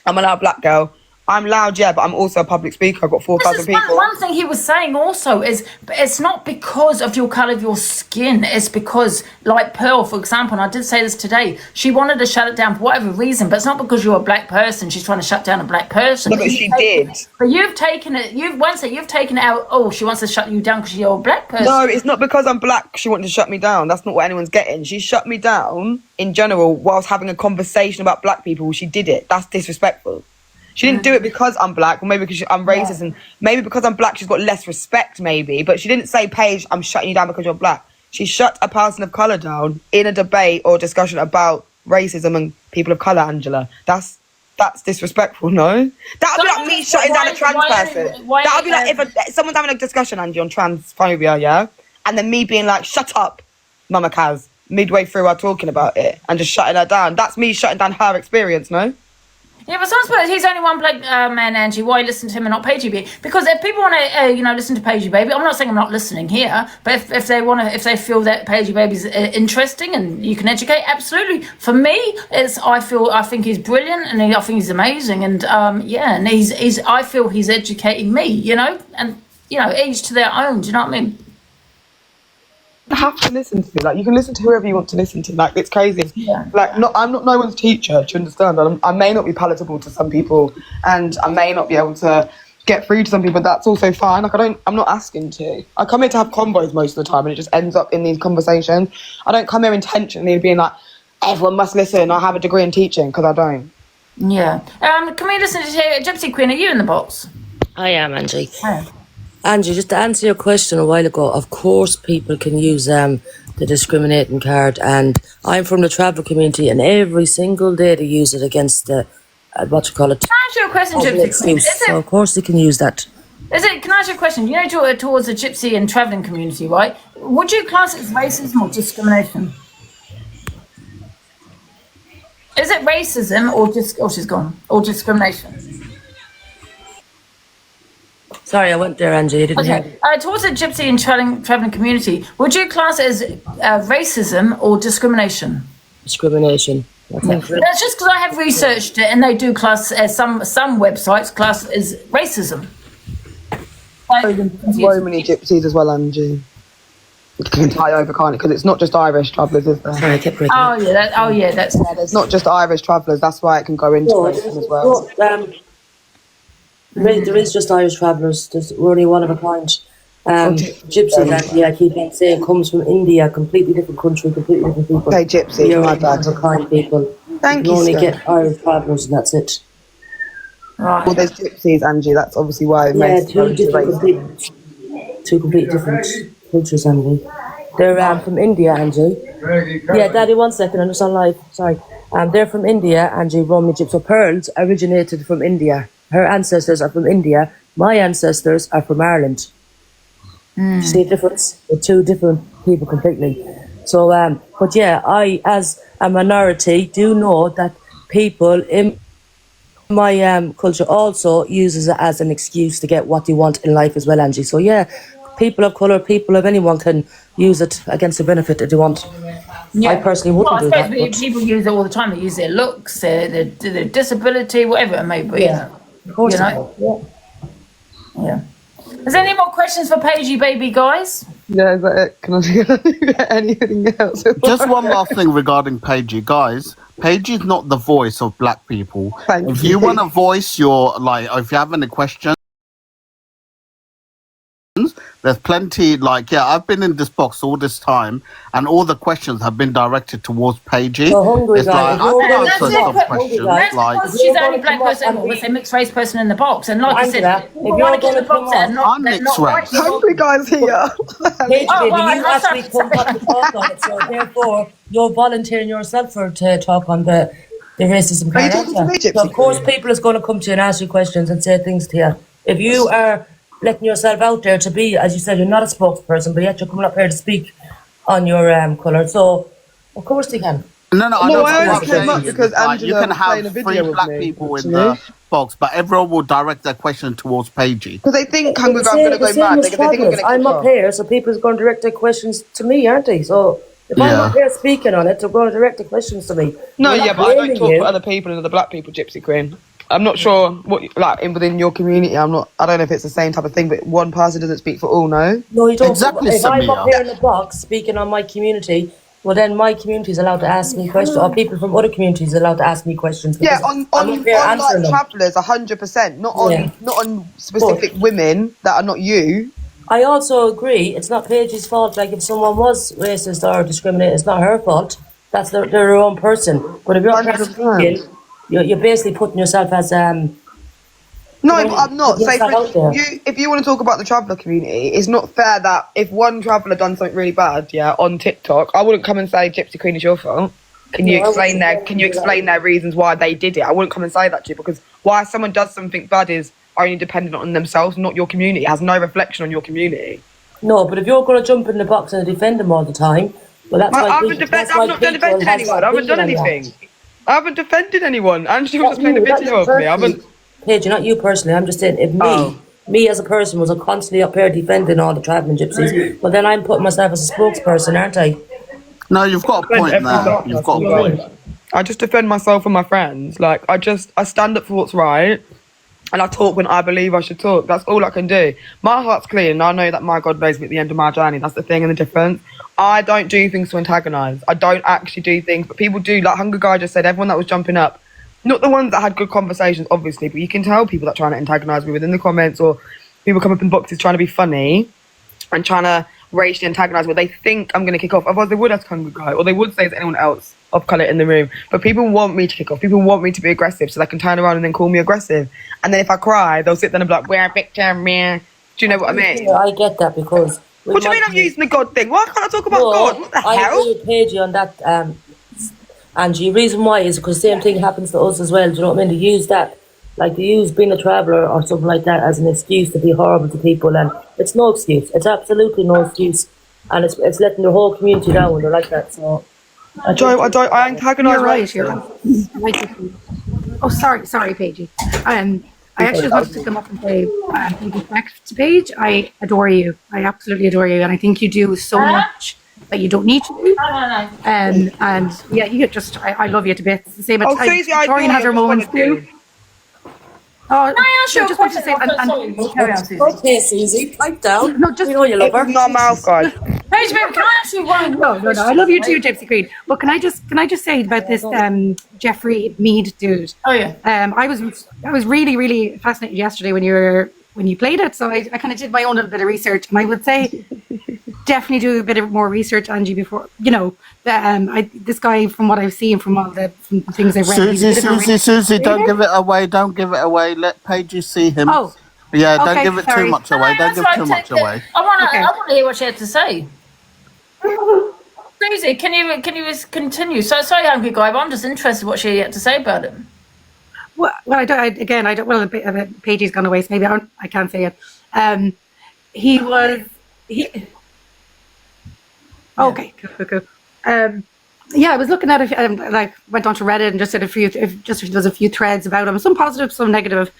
I'm a loud black girl. I'm loud, yeah, but I'm also a public speaker. I've got 4,000 people. One thing he was saying also is it's not because of your colour of your skin. It's because, like Pearl, for example, and I did say this today, she wanted to shut it down for whatever reason, but it's not because you're a black person. She's trying to shut down a black person. No, but she did. But you've taken it. You've taken out. Oh, she wants to shut you down because you're a black person. No, it's not because I'm black. She wanted to shut me down. That's not what anyone's getting. She shut me down in general whilst having a conversation about black people. She did it. That's disrespectful. She didn't do it because I'm black, or maybe because I'm racist, and maybe because I'm black, she's got less respect, maybe. But she didn't say, Paige, I'm shutting you down because you're black. She shut a person of colour down in a debate or discussion about racism and people of colour, Angela. That's disrespectful, no? That would be like me shutting down a trans person. That would be like if someone's having a discussion, Angie, on transphobia, yeah? And then me being like, shut up, Mama Kaz, midway through our talking about it, and just shutting her down. That's me shutting down her experience, no? Yeah, but someone he's only one black man, Angie. Why listen to him and not Paigey Baby? Because if people want to, listen to Paigey Baby, I'm not saying I'm not listening here, but if they feel that Paigey Baby's interesting and you can educate, absolutely. For me, I think he's brilliant and I think he's amazing, and and I feel he's educating me, and each to their own. Do you know what I mean? You have to listen to. Like, you can listen to whoever you want to listen to. Like, it's crazy. Yeah. Like, I'm not no one's teacher, do you understand? I may not be palatable to some people, and I may not be able to get through to some people. That's also fine. Like, I'm not asking to. I come here to have convos most of the time, and it just ends up in these conversations. I don't come here intentionally being like, everyone must listen. I have a degree in teaching, because I don't. Yeah. Can we listen to Gypsy Queen? Are you in the box? I am, Angie. Hi. Angie, just to answer your question a while ago, of course people can use the discriminating card, and I'm from the travel community, and every single day they use it against the, Can I ask you a question, Gypsy Queen? So of course they can use that. Can I ask you a question? Towards the gypsy and travelling community, right? Would you class it as racism or discrimination? Is it racism or discrimination? Sorry, I went there, Angie. I didn't hear. Towards the gypsy and travelling community, would you class it as racism or discrimination? Discrimination. That's just because I have researched it, and they do class some websites class as racism. So many gypsies as well, Angie. You can tie over, can't it? Because it's not just Irish travellers, is there? Sorry, I kept breaking. That's there's not just Irish travellers. That's why it can go into racism as well. There is just Irish travellers. We're only one of a kind. Gypsies, Angie, I keep on saying, comes from India, completely different country, completely different people. Okay, gypsies, You're my bad. one of a kind people. Thank you, only sir. get Irish travellers, and that's it. right. Well, there's gypsies, Angie. That's obviously why it makes two completely different cultures, Angie. They're from India, Angie. Yeah, Daddy, 1 second, I'm just on live. Sorry. They're from India, Angie, Romney Gypsy. So Pearls originated from India. Her ancestors are from India. My ancestors are from Ireland. You see the difference? They're two different people completely. So, but yeah, I, as a minority, do know that people in my culture also uses it as an excuse to get what they want in life as well, Angie. So yeah, people of colour, people of anyone can use it against the benefit that they want. I personally wouldn't do I that. suppose people use it all the time. They use their looks, their disability, whatever it may be. Yeah, of course. You know? Yeah. Is there any more questions for Paigey Baby, guys? Yeah, is that it? Can I get anything else? Just one last thing regarding Paigey, guys. Paigey's not the voice of black people. If you want to voice your, like, if you have any questions, there's plenty, like, I've been in this box all this time, and all the questions have been directed towards Paigey. It's like, I've answered some questions. Like, she's the only black person, or a mixed race person in the box. And like I said, if you want to get the box there, I'm mixed race. Hungry guys here. Paigey, baby, you actually come up to talk on it, so therefore you're volunteering yourself to talk on the racism Are you talking to me, So of course people is going to come to you and ask you questions and say things to you. If you are letting yourself out there to be, as you said, you're not a spokesperson, but yet you're coming up here to speak on your colour, so of course you can. No, I only came up because Angela you can was playing a have video three with black me, people in the box, but everyone will direct their question towards Paigey. Because they think Hungry Girl's going to go mad. They think I'm going to I'm up here, so people are going to direct their questions to me, aren't they? So if I'm up here speaking on it, they're going to direct the questions to me. No, but I don't talk for other people and other black people, Gypsy Queen. I'm not sure what, like, within your community, I don't know if it's the same type of thing, but one person doesn't speak for all, no? No, you don't. Exactly, if I'm up Samia. here in the box speaking on my community, well then my community is allowed to ask me questions, or people from other communities are allowed to ask me questions. Yeah, on like travellers, 100%, not on specific women that are not you. I also agree, it's not Paigey's fault. Like, if someone was racist or discriminated, it's not her fault. That's their own person. But if you're speaking, you're basically putting yourself as No, but I'm not. So if you want to talk about the traveller community, it's not fair that if one traveller done something really bad, on TikTok, I wouldn't come and say Gypsy Queen is your fault. Can you explain their reasons why they did it? I wouldn't come and say that to you, because why someone does something bad is only dependent on themselves, not your community. It has no reflection on your community. No, but if you're going to jump in the box and defend them all the time, well, that's why I've not defended anyone. I haven't done anything. I haven't defended anyone. Angela was just playing a video of me. I haven't. Paigey, not you personally. I'm just saying, if me as a person was constantly up here defending all the travelling gypsies, well, then I'm putting myself as a spokesperson, aren't I? No, you've got a point there. You've got a point. I just defend myself and my friends. Like, I stand up for what's right, and I talk when I believe I should talk. That's all I can do. My heart's clean, and I know that my God knows me at the end of my journey. That's the thing and the difference. I don't do things to antagonise. I don't actually do things, but people do. Like Hunger Guy just said, everyone that was jumping up, not the ones that had good conversations, obviously, but you can tell people that are trying to antagonise me within the comments, or people come up in boxes trying to be funny and trying to racially antagonise where they think I'm going to kick off. Otherwise, they would ask Hunger Guy, or they would say to anyone else of colour in the room. But people want me to kick off. People want me to be aggressive, so they can turn around and then call me aggressive. And then if I cry, they'll sit there and be like, we're a victim, man. Do you know what I mean? I get that, because... What do you mean I'm using the God thing? Why can't I talk about God? What the hell? I agree with Paigey on that, Angie. Reason why is because the same thing happens to us as well. Do you know what I mean? They use that, like they use being a traveller or something like that as an excuse to be horrible to people, and it's no excuse. It's absolutely no excuse, and it's letting the whole community down when they're like that. So, I antagonise. You're right. Oh, sorry, Paigey. I actually wanted to come up and say, with respect to Paige, I adore you. I absolutely adore you, and I think you do so much that you don't need to do. And yeah, you just, I love you to bits. The same as Victorian has her moments too. Oh, can I ask you just want to say, carry on, Susie. Okay, Susie, pipe down. No, just you know you love her. Not mouth, guys. Paige, baby, can I ask you one? No. I love you too, Gypsy Queen. But can I just say about this Jeffrey Mead dude? Oh yeah. I was really, really fascinated yesterday when you played it. So I kind of did my own little bit of research, and I would say definitely do a bit of more research, Angie, before this guy, from what I've seen from from things I've read. Susie, don't give it away. Don't give it away. Let Paige see him. Oh. Yeah, don't give it too much away. Don't give too much away. I want to hear what she had to say. Susie, can you continue? So sorry, Hungry Guy, but I'm just interested in what she had to say about it. Well, I don't. Well, Paigey's gone away, so maybe I can't say it. Okay, cool. Yeah, I was looking at it, went on to Reddit and just said there's a few threads about him, some positive, some negative,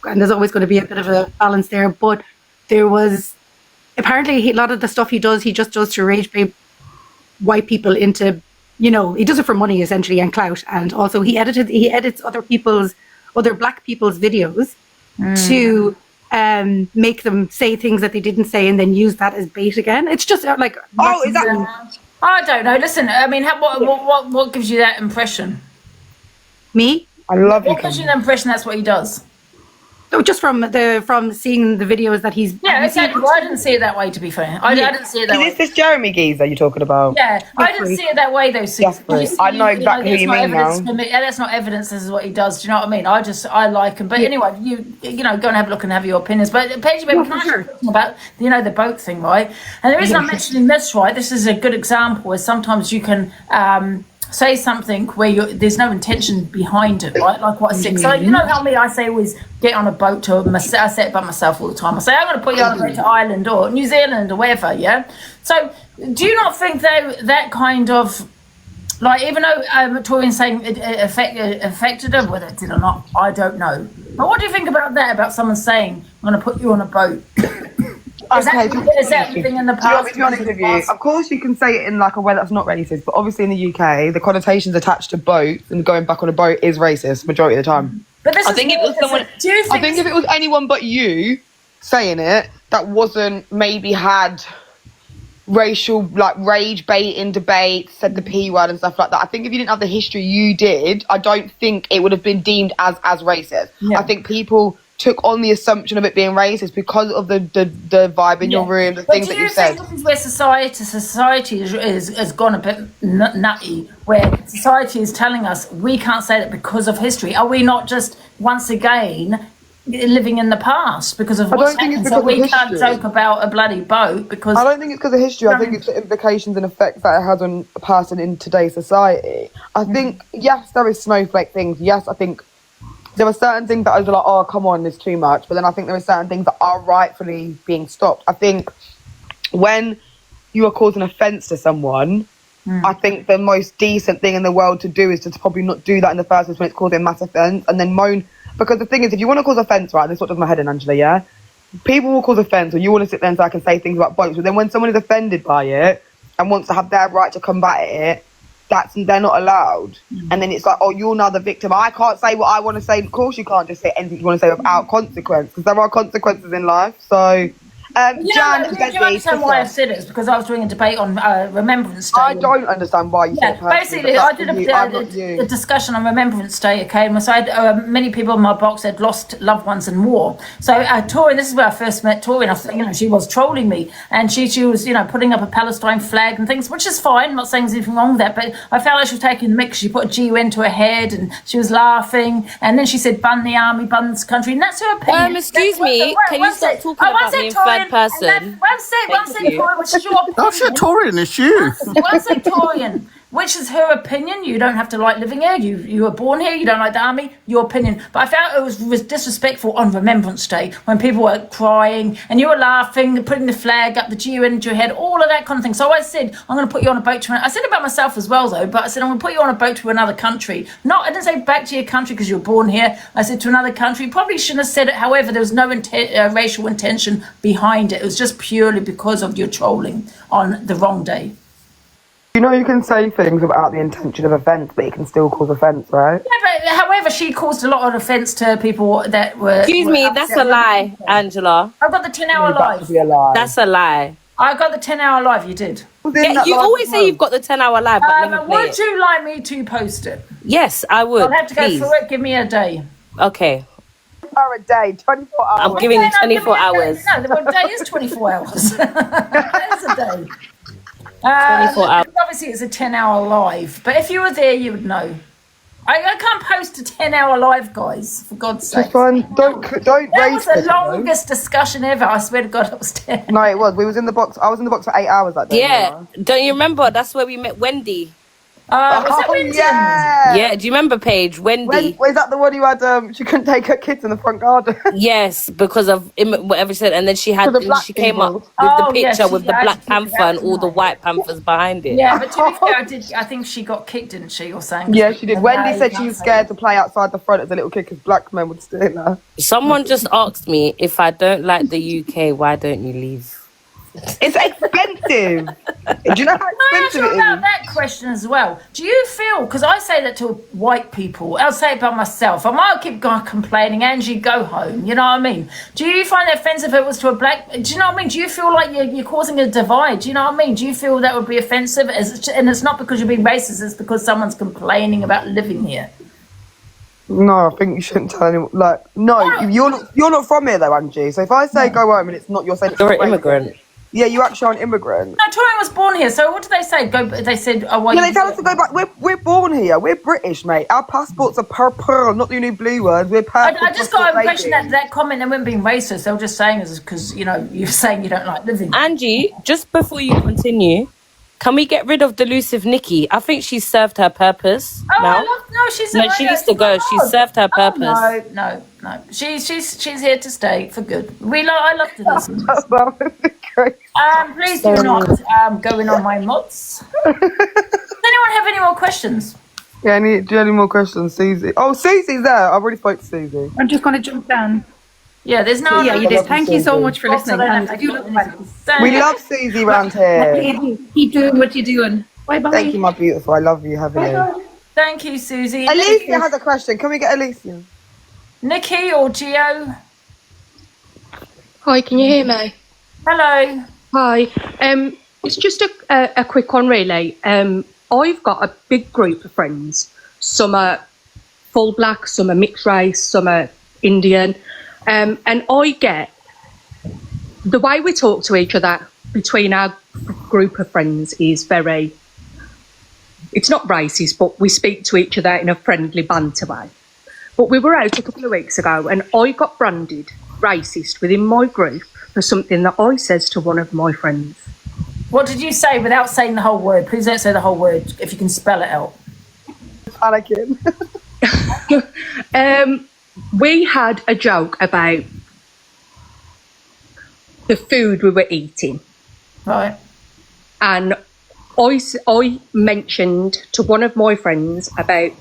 and there's always going to be a bit of a balance there. But there was apparently a lot of the stuff he just does to rage bait white people into you know, he does it for money essentially and clout, and also he edits other black people's videos to make them say things that they didn't say and then use that as bait again. It's just like, oh, is that? I don't know. Listen, I mean, what gives you that impression? Me? I love you. What gives you the impression that's what he does? So just from seeing the videos that he's exactly. Well, I didn't see it that way, to be fair. I didn't see it that way. Is this Jeremy Geezer you're talking about? Yeah, I didn't see it that way though. I know exactly who you mean now. That's not evidence. This is what he does. Do you know what I mean? I like him. But anyway, you know, go and have a look and have your opinions. But Paige, maybe about the boat thing, right? And the reason I'm mentioning this, right? This is a good example. Is sometimes you can say something where there's no intention behind it, right? Like what I said. So you know how I say always get on a boat to I say it by myself all the time. I say I'm going to put you on a boat to Ireland or New Zealand or wherever, yeah? So do you not think though that kind of, like, even though Torian's saying it affected her, whether it did or not, I don't know. But what do you think about that, about someone saying, I'm going to put you on a boat? Is that the thing in the past? To be honest with you, of course you can say it in like a way that's not racist, but obviously in the UK, the connotations attached to boats and going back on a boat is racist majority of the time. But I think if it was anyone but you saying it, that wasn't maybe had racial like rage baiting debates, said the P word and stuff like that. I think if you didn't have the history you did, I don't think it would have been deemed as racist. Yeah. I think people took on the assumption of it being racist because of the vibe in your room, the things that you said. This is where society has gone a bit nutty, where society is telling us we can't say that because of history. Are we not just once again living in the past because of what's happened? So we can't joke about a bloody boat because... I don't think it's because of history. I think it's the implications and effects that it has on a person in today's society. I think, yes, there is snowflake things. Yes, I think there are certain things that I was like, oh, come on, there's too much. But then I think there are certain things that are rightfully being stopped. I think when you are causing offence to someone, I think the most decent thing in the world to do is to probably not do that in the first place when it's causing mass offence and then moan. Because the thing is, if you want to cause offence, right, this is what does my head in, Angela, yeah? People will cause offence or you want to sit there and say things about boats. But then when someone is offended by it and wants to have their right to combat it, they're not allowed. And then it's like, oh, you're now the victim. I can't say what I want to say. Of course you can't just say anything you want to say without consequence, because there are consequences in life. So do you understand why I said it? It's because I was doing a debate on Remembrance Day. I don't understand why you said it. Basically, I did a discussion on Remembrance Day, okay? And so I had, many people in my box had lost loved ones in war. So Torian, this is where I first met Torian. I was thinking, she was trolling me. And she was, putting up a Palestine flag and things, which is fine. I'm not saying there's anything wrong with that. But I felt like she was taking the mix. She put a GUN to her head and she was laughing. And then she said, bun the army, bun this country. And that's her opinion. Excuse me, can you stop talking about me in third person? One second, Torian, which is your opinion. Oh shit, Torian, it's you. One second, Torian, which is her opinion. You don't have to like living here. You were born here. You don't like the army. Your opinion. But I felt it was disrespectful on Remembrance Day when people were crying and you were laughing, putting the flag up, the GUN into your head, all of that kind of thing. So I said, I'm going to put you on a boat to... I said about myself as well, though, but I said, I'm going to put you on a boat to another country. No, I didn't say back to your country because you were born here. I said to another country. Probably shouldn't have said it. However, there was no racial intention behind it. It was just purely because of your trolling on the wrong day. You can say things without the intention of offence, but it can still cause offence, right? Yeah, but however, she caused a lot of offence to people that were... Excuse me, that's a lie, Angela. I've got the 10-hour live. That's a lie. I got the 10-hour live, you did. Yeah, you always say you've got the 10-hour live, but would you like me to post it? Yes, I would. I'll have to go through it. Give me a day. Okay. A day, 24 hours. I'm giving you 24 hours. No, the day is 24 hours. That is a day. 24 hours. Obviously, it's a 10-hour live, but if you were there, you would know. I can't post a 10-hour live, guys. For God's sake. Don't That was the longest discussion ever. I swear to God, it was 10. No, it was. We was in the box. I was in the box for 8 hours that day. Yeah. Don't you remember? That's where we met Wendy. Was that Wendy? Yeah. Do you remember Paige? Wendy. Was that the one who had? She couldn't take her kids in the front garden. Yes, because of whatever she said, and then she came up with the picture with the Black Panther and all the White Panthers behind it. Yeah, but to be fair, I think she got kicked, didn't she, or something? Yeah, she did. Wendy said she was scared to play outside the front as a little kid because black men would steal her. Someone just asked me, if I don't like the UK, why don't you leave? It's expensive. Do you know how Can I ask expensive you it about is? that question as well? Do you feel, because I say that to white people, I'll say it about myself, I might keep going complaining, Angie, go home, you know what I mean? Do you find it offensive if it was to a black, do you know what I mean? Do you feel like you're causing a divide? Do you know what I mean? Do you feel that would be offensive? And it's not because you're being racist, it's because someone's complaining about living here. No, I think you shouldn't tell anyone. Like, no, you're not from here though, Angie. So if I say go home and it's not your saying, You're an immigrant. Yeah, you actually are an immigrant. No, Tori was born here, so what did they say? They said, oh, why? Yeah, they tell us to go back. We're born here. We're British, mate. Our passports are purple, not the new blue ones. We're purple. I just got the impression that comment, they weren't being racist. They were just saying it because, you know, you're saying you don't like living here. Angie, just before you continue, can we get rid of delusive Nikki? I think she's served her purpose. Oh, now. she needs to go. She served her purpose. No. She's here to stay for good. I love delusive. Please do not go in on my mods. Does anyone have any more questions? Yeah, do you have any more questions, Susie? Oh, Susie's there. I've already spoke to Susie. I'm just going to jump down. Yeah, there's no. Yeah, you did. Thank you so much for listening. And I do look we love Susie around here. Keep doing what you're doing. Bye bye. Thank you, my beautiful. I love you having you. Thank you, Susie. Alicia has a question. Can we get Alicia? Nikki or Gio? Hi, can you hear me? Hello. Hi. It's just a quick one, really. I've got a big group of friends. Some are full black, some are mixed race, some are Indian. And I get the way we talk to each other between our group of friends is very, it's not racist, but we speak to each other in a friendly banter way. But we were out a couple of weeks ago and I got branded racist within my group for something that I says to one of my friends. What did you say without saying the whole word? Please don't say the whole word if you can spell it out. Panicking. We had a joke about the food we were eating. Right. And I mentioned to one of my friends about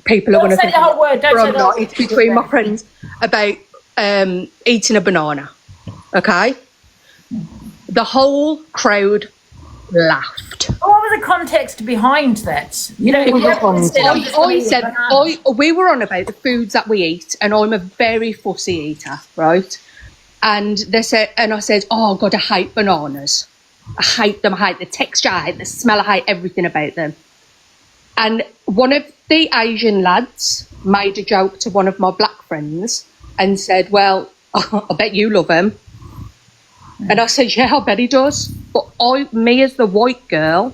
people are going to say the whole word. Don't say the whole word. It's between my friends about eating a banana. Okay? The whole crowd laughed. What was the context behind that? You know, I said we were on about the foods that we eat, and I'm a very fussy eater, right? And they said, and I said, oh God, I hate bananas. I hate them. I hate the texture. I hate the smell. I hate everything about them. And one of the Asian lads made a joke to one of my black friends and said, well, I bet you love them. And I said, yeah, I bet he does. But me as the white girl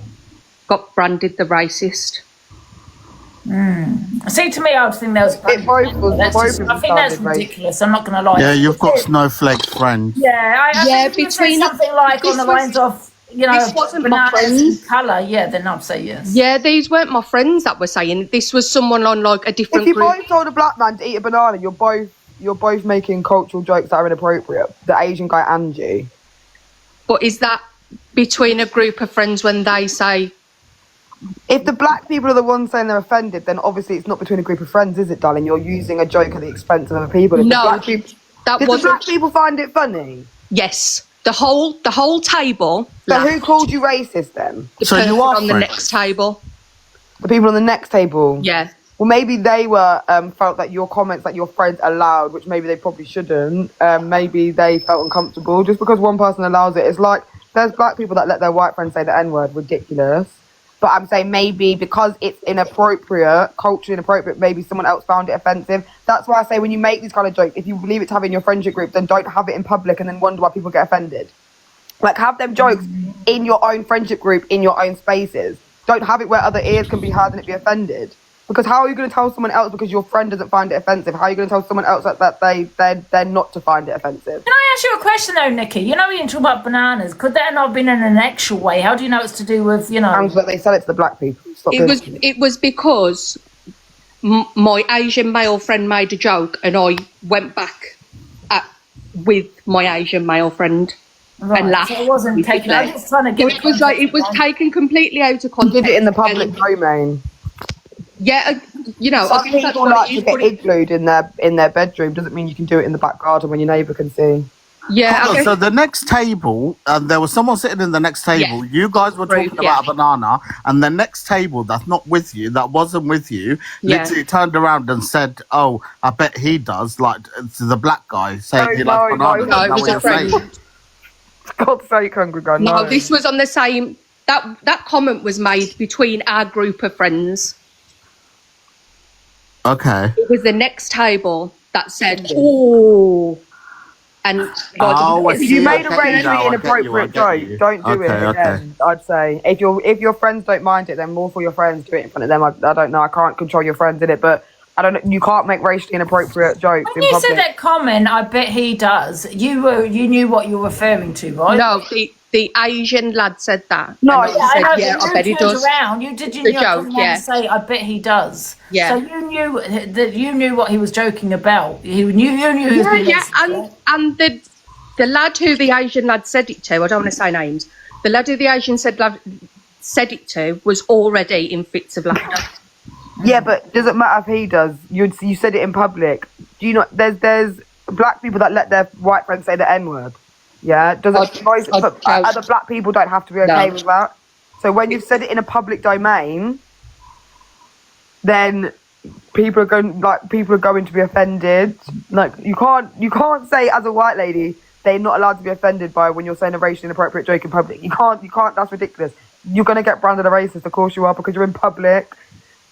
got branded the racist. See, to me, I would think that was. I think that's ridiculous. I'm not going to lie. Yeah, you've got snowflake friends. Yeah, I think between something like on the lines of, you know, this wasn't my friends. Colour. Yeah, then I'd say yes. Yeah, these weren't my friends that were saying. This was someone on like a different If you group. both told a black man to eat a banana, you're both making cultural jokes that are inappropriate. The Asian guy and you. But is that between a group of friends when they say? If the black people are the ones saying they're offended, then obviously it's not between a group of friends, is it, darling? You're using a joke at the expense of other people. If No, did the black people find it funny? Yes, the whole table. So who called you racist then? The person on the next table. The people on the next table. Yeah. Well, maybe they were felt that your comments that your friends allowed, which maybe they probably shouldn't. Maybe they felt uncomfortable just because one person allows it. It's like there's black people that let their white friends say the N-word. Ridiculous. But I'm saying maybe because it's inappropriate, culturally inappropriate, maybe someone else found it offensive. That's why I say when you make these kind of jokes, if you leave it to have it in your friendship group, then don't have it in public and then wonder why people get offended. Like, have them jokes in your own friendship group, in your own spaces. Don't have it where other ears can be heard and it be offended. Because how are you going to tell someone else because your friend doesn't find it offensive? How are you going to tell someone else that they're not to find it offensive? Can I ask you a question though, Nikki? You know, you talk about bananas. Could that not have been in an actual way? How do you know it's to do with, you know? But they sell it to the black people. It was because my Asian male friend made a joke and I went back with my Asian male friend. Right, and laughed. So it wasn't taken. I was trying to get it was taken completely out of context. You did it in the public domain. Yeah, you know, some people like to get igloed in their bedroom. Doesn't mean you can do it in the back garden when your neighbour can see. Yeah. Hold on, so the next table, there was someone sitting in the next table. You guys were talking about a banana, and the next table that's not with you, that wasn't with you, literally turned around and said, "Oh, I bet he does." Like to the black guy saying he likes bananas. No, it was a friend. For God's sake, hungry guy. No, this was on the same. That comment was made between our group of friends. Okay. It was the next table that said, "Oh." And if you made a racially inappropriate joke, don't do it again. I'd say if your friends don't mind it, then more for your friends, do it in front of them. I don't know. I can't control your friends in it, but I don't know. You can't make racially inappropriate jokes. When you said that comment, I bet he does. You knew what you were referring to, right? No, the Asian lad said that. No, I bet he does. Around. You did the joke, say, I bet he does. Yeah. So you knew that you knew what he was joking about. You knew he was being and the lad who the Asian lad said it to, I don't want to say names. The lad who the Asian said it to was already in fits of laughter. Yeah, but it doesn't matter if he does. You said it in public. Do you know? There's black people that let their white friends say the N-word. Yeah, but other black people don't have to be okay with that. So when you've said it in a public domain, then people are going to be offended. Like you can't say as a white lady they're not allowed to be offended by when you're saying a racially inappropriate joke in public. You can't. That's ridiculous. You're gonna get branded a racist, of course you are, because you're in public.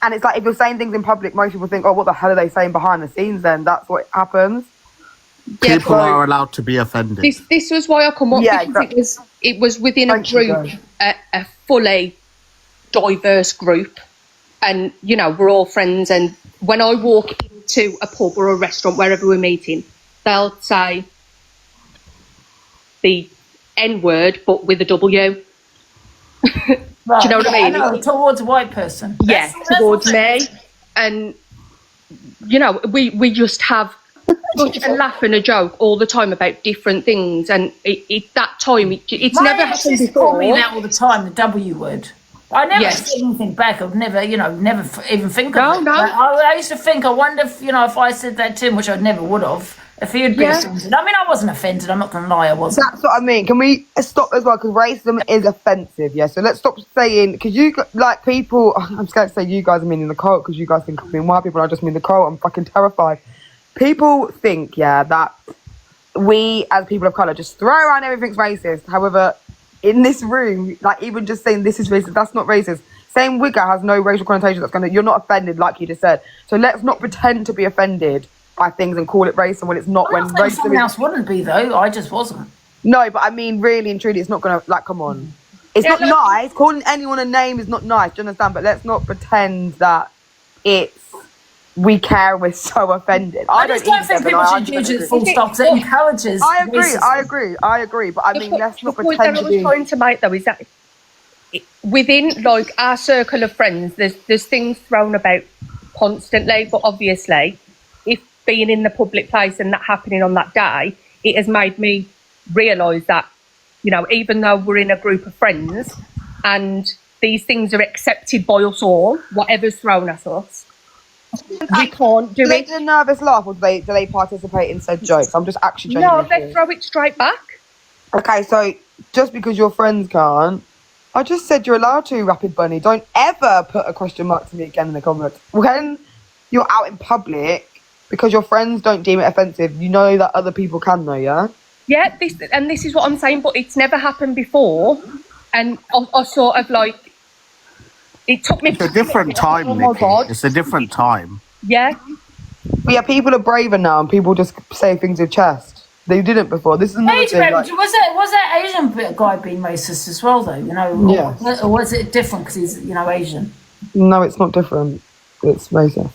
And it's like if you're saying things in public, most people think, oh, what the hell are they saying behind the scenes? Then that's what happens. People are allowed to be offended. This was why I come up because it was within a group, a fully diverse group, and we're all friends. And when I walk into a pub or a restaurant, wherever we're meeting, they'll say the N-word, but with a W. Right. Do you know what I mean? I know, towards a white person. Yeah, towards me, and we just have such a laugh and a joke all the time about different things, and it's never happened before. Call me that all the time, the W word. I never say anything back. I've never, never even think of it. No. I used to think, I wonder if, if I said that to him, which I never would have, if he had been offended. I mean, I wasn't offended. I'm not going to lie, I wasn't. That's what I mean. Can we stop as well? Because racism is offensive, yeah? So let's stop saying, because people, I'm scared to say you guys, I mean in the cult, because you guys think I mean white people, I just mean the cult. I'm fucking terrified. People think, that we as people of colour just throw around everything's racist. However, in this room, even just saying this is racist, that's not racist. Saying wigger has no racial connotation. You're not offended, like you just said. So let's not pretend to be offended by things and call it racism when it's not. When racism, someone else wouldn't be though. I just wasn't. No, but I mean, really and truly, it's not gonna come on. It's not nice. Calling anyone a name is not nice. Do you understand? But let's not pretend that we care. We're so offended. I just don't think people should use it full stop. It encourages. I agree. But I mean, let's not pretend. The point that I was trying to make though is that within our circle of friends, there's things thrown about constantly. But obviously, if being in the public place and that happening on that day, it has made me realise that even though we're in a group of friends and these things are accepted by us all, whatever's thrown at us, we can't do it. Do they a nervous laugh, or do they participate in said jokes? I'm just actually no, they throw it straight back. Okay, so just because your friends can't, I just said you're allowed to, Rapid Bunny. Don't ever put a question mark to me again in the comments. When you're out in public, because your friends don't deem it offensive, you know that other people can though, yeah? Yeah, this is what I'm saying, but it's never happened before, and I sort of it took me. It's a different time, oh Nikki. my God. It's a different time. Yeah. But yeah, people are braver now, and people just say things with chest. They didn't before. This is another thing. Was that Asian guy being racist as well, though? Yeah. Or was it different because he's Asian? No, it's not different. It's racist.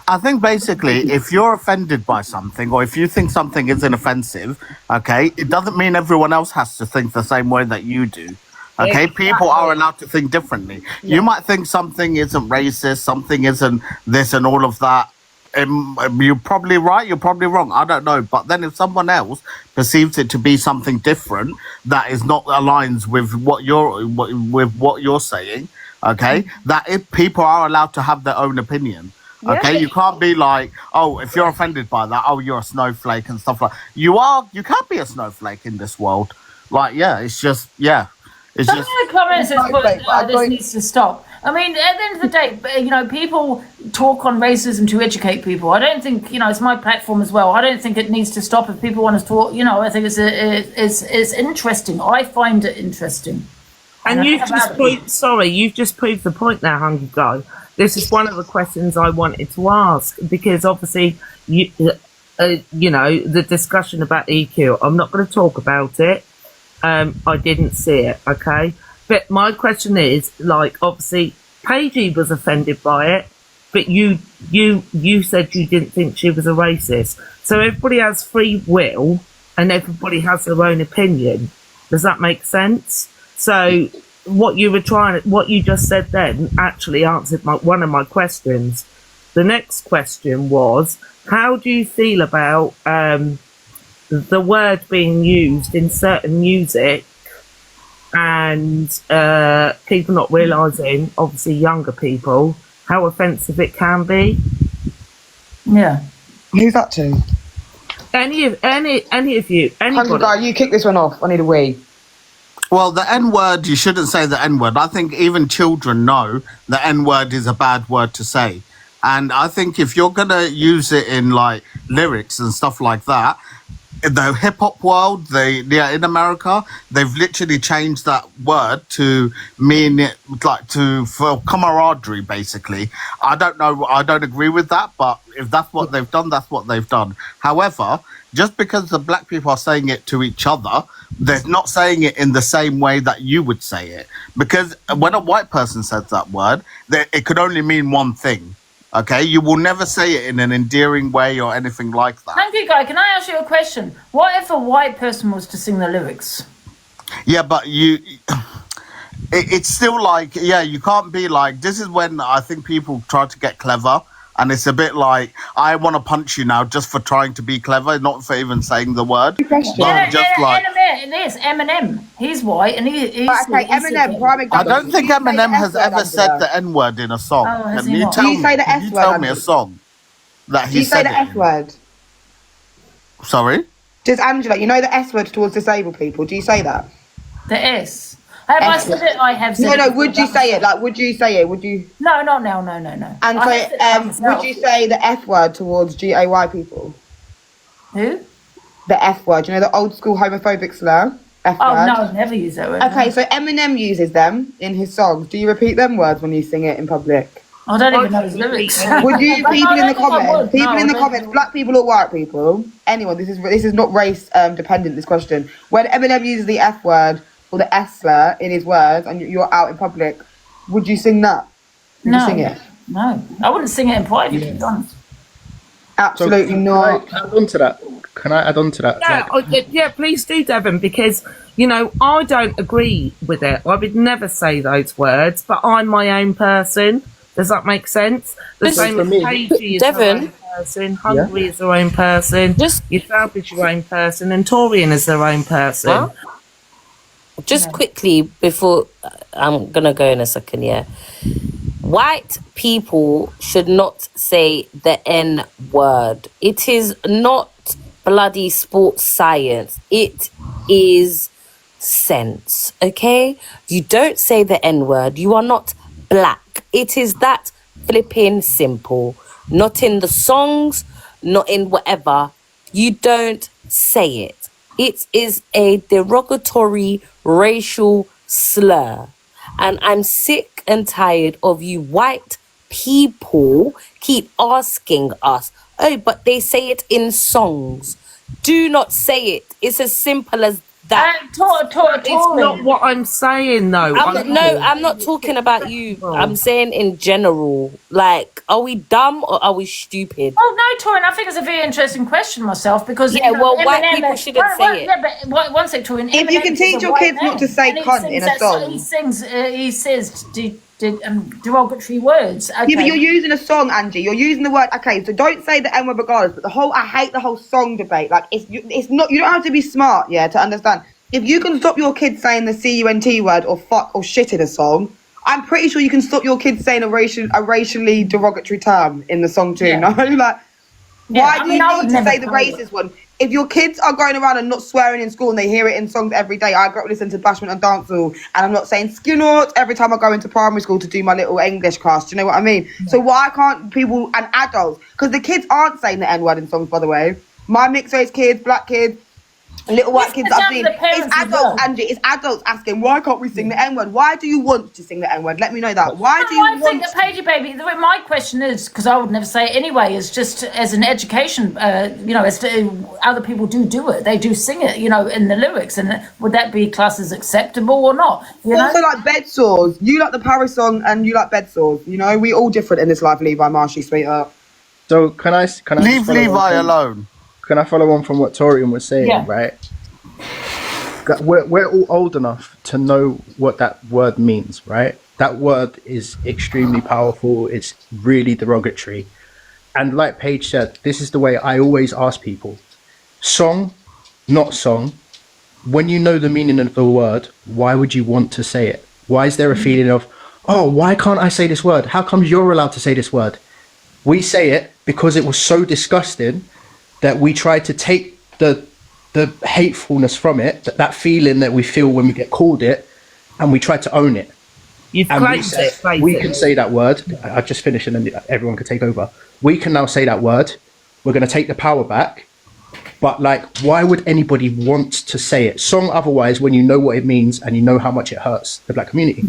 I think basically, if you're offended by something, or if you think something isn't offensive, okay, it doesn't mean everyone else has to think the same way that you do. Okay, people are allowed to think differently. Yeah. You might think something isn't racist, something isn't this and all of that. You're probably right, you're probably wrong. I don't know. But then if someone else perceives it to be something different that is not aligns with what you're saying, okay, that if people are allowed to have their own opinion. Okay, you can't be like, oh, if you're offended by that, oh, you're a snowflake and stuff like. You can't be a snowflake in this world. Like, yeah, it's just, yeah, it's Some just. of the comments has put, this needs to stop. I mean, at the end of the day, you know, people talk on racism to educate people. I don't think, you know, it's my platform as well. I don't think it needs to stop if people want to talk. You know, I think it's interesting. I find it interesting. And you've just proved the point there, Hungry Guy. This is one of the questions I wanted to ask, because obviously, you know, the discussion about EQ, I'm not going to talk about it. I didn't see it, okay? But my question is, like, obviously, Paigey was offended by it, but you said you didn't think she was a racist. So everybody has free will, and everybody has their own opinion. Does that make sense? So what you just said then actually answered one of my questions. The next question was, how do you feel about the word being used in certain music and people not realising, obviously younger people, how offensive it can be? Yeah. Who's that to? Any of you. Hungry Guy, you kick this one off. I need a wee. Well, the N-word, you shouldn't say the N-word. I think even children know the N-word is a bad word to say. And I think if you're going to use it in, like, lyrics and stuff like that, in the hip-hop world, in America, they've literally changed that word to mean it, like, for camaraderie, basically. I don't know, I don't agree with that, but if that's what they've done, that's what they've done. However, just because the black people are saying it to each other, they're not saying it in the same way that you would say it. Because when a white person says that word, it could only mean one thing. Okay, you will never say it in an endearing way or anything like that. Hungry Guy, can I ask you a question? What if a white person was to sing the lyrics? Yeah, but it's still like, yeah, you can't be like, this is when I think people try to get clever. And it's a bit like, I want to punch you now just for trying to be clever, not for even saying the word. Eminem. He's white and he's Eminem, prime example. I don't think Eminem has ever said the N-word in a song. Do you say the S word? Tell me a song that he said. Do you say the S word? Sorry? Does Angela, you know the S word towards disabled people? Do you say that? The S. Have I said it? I have said it. No, would you say it? Like, would you say it? Would you? No. And so, would you say the F word towards GAY people? Who? The F word. You know, the old school homophobic slur? F word. Oh, no, never use that word. Okay, so Eminem uses them in his songs. Do you repeat them words when you sing it in public? I don't even know his lyrics. Would you, people in the comments, black people or white people, anyone, this is not race dependent, this question. When Eminem uses the F word, or the S slur in his words, and you're out in public, would you sing that? Would you sing it? No, I wouldn't sing it in private, to be honest. Absolutely not. Can I add on to that? Yeah, yeah, please do, Devon, because, you know, I don't agree with it. I would never say those words, but I'm my own person. Does that make sense? The same as Paigey is her own person, Hungry is her own person, yourself is your own person, and Torian is their own person. Huh? Just quickly, before I'm going to go in a second, white people should not say the N word. It is not bloody sports science. It is sense, okay? You don't say the N word. You are not black. It is that flipping simple. Not in the songs, not in whatever. You don't say it. It is a derogatory racial slur. And I'm sick and tired of you white people keep asking us, oh, but they say it in songs. Do not say it. It's as simple as that. It's not what I'm saying, though. I'm not talking about you. I'm saying in general. Like, are we dumb or are we stupid? Oh, no, Torian, I think it's a very interesting question myself, because... Yeah, white people shouldn't say it. Yeah, but one sec, Torian. If you can teach your kids not to say cunt in a song... He says derogatory words. Okay. Yeah, but you're using a song, Angie. You're using the word... Okay, so don't say the N-word regardless, but I hate the whole song debate. Like, it's not... You don't have to be smart, to understand. If you can stop your kids saying the C-U-N-T word or fuck or shit in a song, I'm pretty sure you can stop your kids saying a racially derogatory term in the song too. No, like, why do you need to say the racist one? If your kids are going around and not swearing in school and they hear it in songs every day, I grew up listening to Bashment and Dancehall, and I'm not saying skinot every time I go into primary school to do my little English class. Do you know what I mean? So why can't people and adults? Because the kids aren't saying the N-word in songs, by the way. My mixed race kids, black kids, little white kids I've seen. It's adults, Angie. It's adults asking, why can't we sing the N-word? Why do you want to sing the N-word? Let me know that. Why do you want I think the Pagey Baby, my question is, because I would never say it anyway, is just as an education, as to other people do it. They do sing it, in the lyrics. And would that be classed as acceptable or not? Also like bed sores. You like the Paris song and you like bed sores. We all different in this life, Levi Marshy, sweetheart. So can I leave Levi alone? Can I follow on from what Torian was saying, right? We're all old enough to know what that word means, right? That word is extremely powerful. It's really derogatory. And like Paige said, this is the way I always ask people. Song, not song. When you know the meaning of the word, why would you want to say it? Why is there a feeling of, oh, why can't I say this word? How come you're allowed to say this word? We say it because it was so disgusting that we tried to take the hatefulness from it, that feeling that we feel when we get called it, and we tried to own it. We can say that word. I just finished and then everyone can take over. We can now say that word. We're going to take the power back. But why would anybody want to say it? Song otherwise, when you know what it means and you know how much it hurts the black community.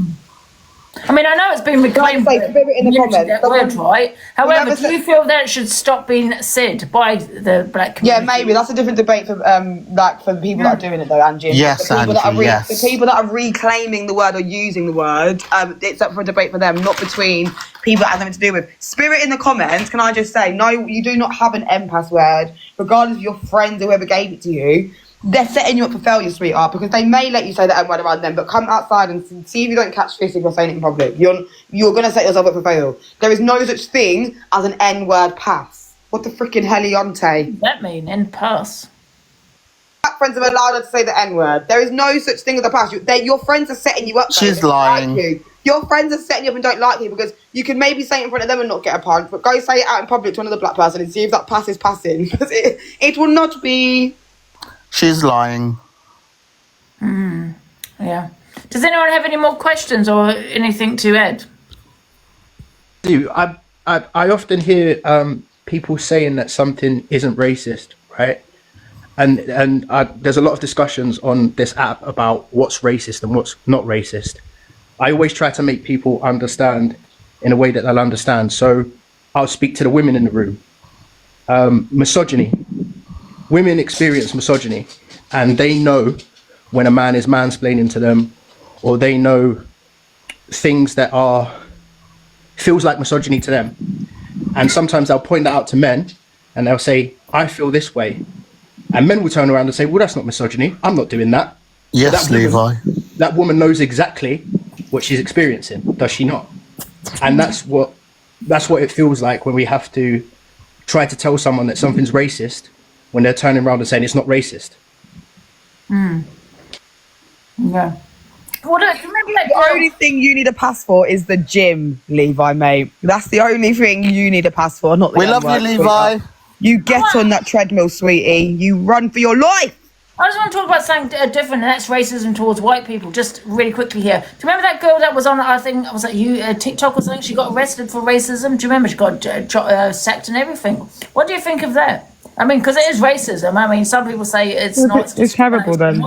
I mean, I know it's been reclaimed that word, right? However, do you feel that it should stop being said by the black community? Yeah, maybe that's a different debate for for the people that are doing it though, Angie. Yes, the people Angie, the people that are reclaiming the word or using the word, it's up for a debate for them, not between people that have nothing to do with. Spirit in the comments, can I just say, no, you do not have an M password, regardless of your friends or whoever gave it to you. They're setting you up for failure, sweetheart, because they may let you say the N-word around them, but come outside and see if you don't catch fish if you're saying it in public. You're going to set yourself up for failure. There is no such thing as an N-word pass. What the freaking heliante? What does that mean, N-pass? Black friends have allowed her to say the N-word. There is no such thing as a pass. Your friends are setting you up. She's lying. Like you. Your friends are setting you up and don't like you because you can maybe say it in front of them and not get a punch, but go say it out in public to another black person and see if that pass is passing. Because it will not be... She's lying. Yeah. Does anyone have any more questions or anything to add? I often hear people saying that something isn't racist, right? And there's a lot of discussions on this app about what's racist and what's not racist. I always try to make people understand in a way that they'll understand. So I'll speak to the women in the room. Misogyny. Women experience misogyny, and they know when a man is mansplaining to them, or they know things that feels like misogyny to them. And sometimes they'll point that out to men, and they'll say, I feel this way. And men will turn around and say, well, that's not misogyny. I'm not doing that. Yes, Levi. That woman knows exactly what she's experiencing, does she not? And that's what it feels like when we have to try to tell someone that something's racist when they're turning around and saying it's not racist. Yeah. Well, the only thing you need a pass for is the gym, Levi, mate. That's the only thing you need a pass for, not the We love you, Levi. You get on that treadmill, sweetie. You run for your life. I just want to talk about something different, and that's racism towards white people. Just really quickly here. Do you remember that girl that was on, I think, was that TikTok or something? She got arrested for racism. Do you remember? She got sacked and everything. What do you think of that? I mean, because it is racism. I mean, some people say it's not. It's terrible then.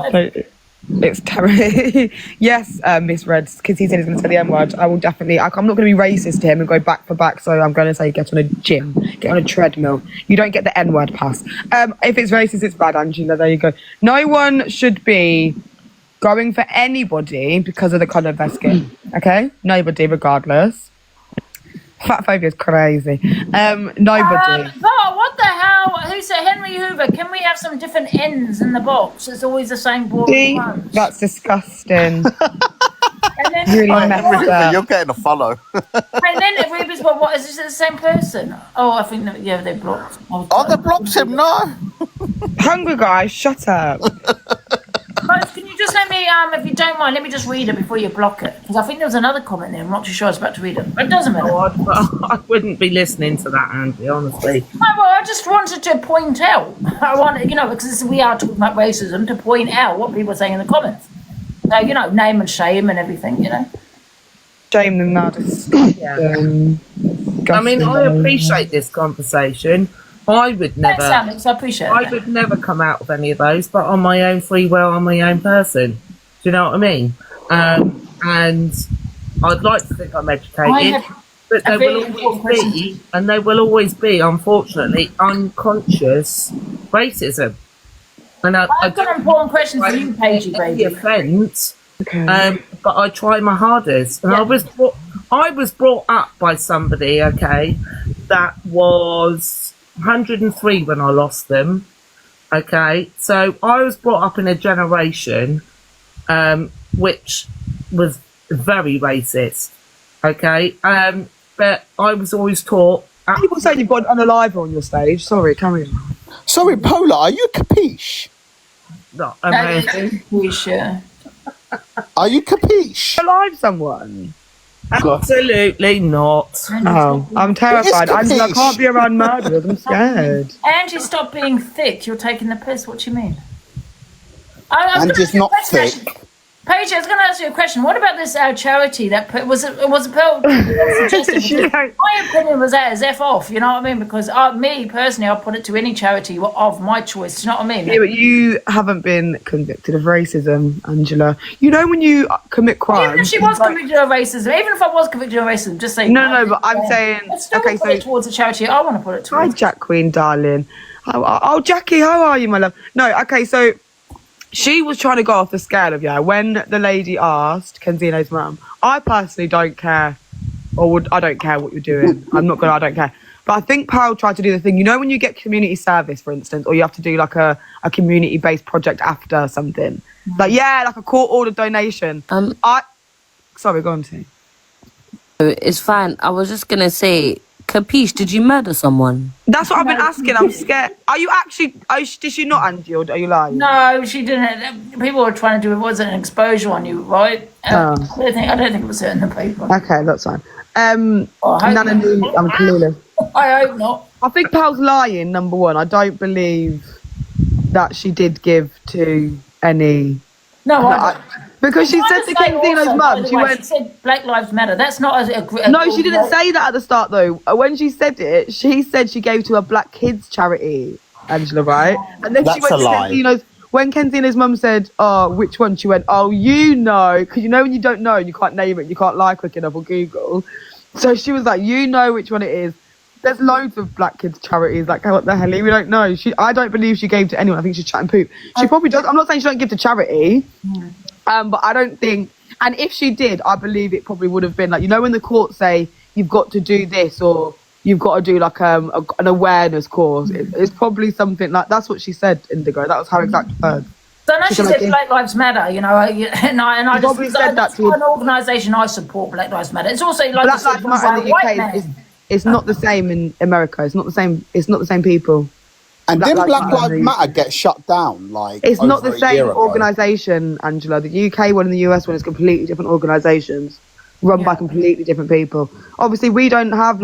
It's terrible. Yes, Miss Reds, because he said he's going to say the N-word. I will definitely, I'm not going to be racist to him and go back for back, so I'm going to say get on a gym, get on a treadmill. You don't get the N-word pass. If it's racist, it's bad, Angela, there you go. No one should be going for anybody because of the colour of their skin, okay? Nobody, regardless. Fat phobia is crazy. Nobody. But what the hell? Who said Henry Hoover? Can we have some different ends in the box? It's always the same boring ones. That's disgusting. And then, really messed up. You're getting a follow. And then Ruby's, what is this the same person? Oh, I think that, yeah, they blocked. Oh, they blocked him. No. Hungry guy, shut up. Guys, can you just let me if you don't mind, let me just read it before you block it, because I think there was another comment there. I'm not too sure I was about to read it, but it doesn't matter. I wouldn't be listening to that, Andy, honestly. No, well, I just wanted to point out. I want, because we are talking about racism, to point out what people are saying in the comments. So, name and shame and everything, Shame them now. I mean, I appreciate this conversation. I would never. Thanks, Alex. I appreciate it. I would never come out of any of those, but on my own free will, I'm my own person. Do you know what I mean? And I'd like to think I'm educated, but there will always be, unfortunately, unconscious racism. And I've got an important question for you, Paigey, baby. Offence, but I try my hardest, and I was brought up by somebody, that was 103 when I lost them. So I was brought up in a generation which was very racist. But I was always taught. People say you've got an unaliver on your stage. Sorry, carry on. Sorry, Paula, are you capiche? Not amazing. Are you capiche? Alive someone? Absolutely not. Oh, I'm terrified. I can't be around murderers. I'm scared. Angie, stop being thick. You're taking the piss. What do you mean? Angie's not thick. Paige, I was going to ask you a question. What about this charity that was a Pearl suggested? My opinion was that is F off. You know what I mean? Because me personally, I'll put it to any charity of my choice. You know what I mean? Yeah, but you haven't been convicted of racism, Angela. When you commit crimes. Even if she was convicted of racism, even if I was convicted of racism, just saying. No, but I'm saying. Okay, so towards a charity, I want to put it towards. Hi, Jack Queen, darling. Oh, Jackie, how are you, my love? No, okay, so. She was trying to go off the scale of, when the lady asked Kenzino's mum, I personally don't care, I don't care what you're doing. I don't care. But I think Pearl tried to do the thing, when you get community service, for instance, or you have to do like a community-based project after something. Like a court-ordered donation. Sorry, go on, T. It's fine. I was just going to say, Capiche, did you murder someone? That's what I've been asking. I'm scared. Are you actually? Did she not, Angie, or are you lying? No, she didn't. People were trying to do it wasn't an exposure on you, right? I don't think it was in the paper. Okay, that's fine. I'm clueless. I hope not. I think Pearl's lying. Number one, I don't believe that she did give to any. No, because she said to Kenzino's mum, she said Black Lives Matter. That's not a no, she didn't say that at the start, though. When she said it, she said she gave to a black kids charity, Angela, right? And then she went to Kenzino's. When Kenzino's mum said, "Oh, which one?" She went, "Oh, because when you don't know, you can't name it, you can't lie quick enough or Google." So she was like, which one it is. There's loads of black kids charities. Like, what the hell? We don't know. I don't believe she gave to anyone. I think she's chatting poop. She probably does. I'm not saying she don't give to charity. But I don't think, and if she did, I believe it probably would have been like, when the courts say you've got to do this or you've got to do like an awareness course, it's probably something like, that's what she said, Indigo. That was her exact word. So she said Black Lives Matter, and I just said that's an organisation I support. Black Lives Matter. It's also like Black Lives Matter in the UK. It's not the same in America. It's not the same. It's not the same people. And didn't Black Lives Matter get shut down? It's not the same organisation, Angela. The UK one and the US one is completely different organisations, run by completely different people. Obviously, we don't have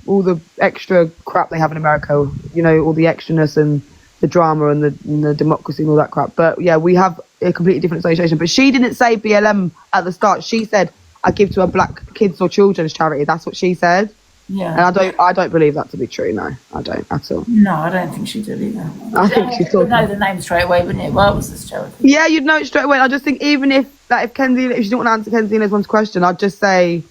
all the extra crap they have in America. All the extraness and the drama and the democracy and all that crap. But yeah, we have a completely different association. But she didn't say BLM at the start. She said, "I give to a black kids or children's charity." That's what she said. Yeah. And I don't believe that to be true. No, I don't at all. No, I don't think she did either. I think she thought. You'd know the name straight away, wouldn't you? Well, it was this charity. Yeah, you'd know it straight away. I just think even if she didn't want to answer Kenzino's one's question, I'd just say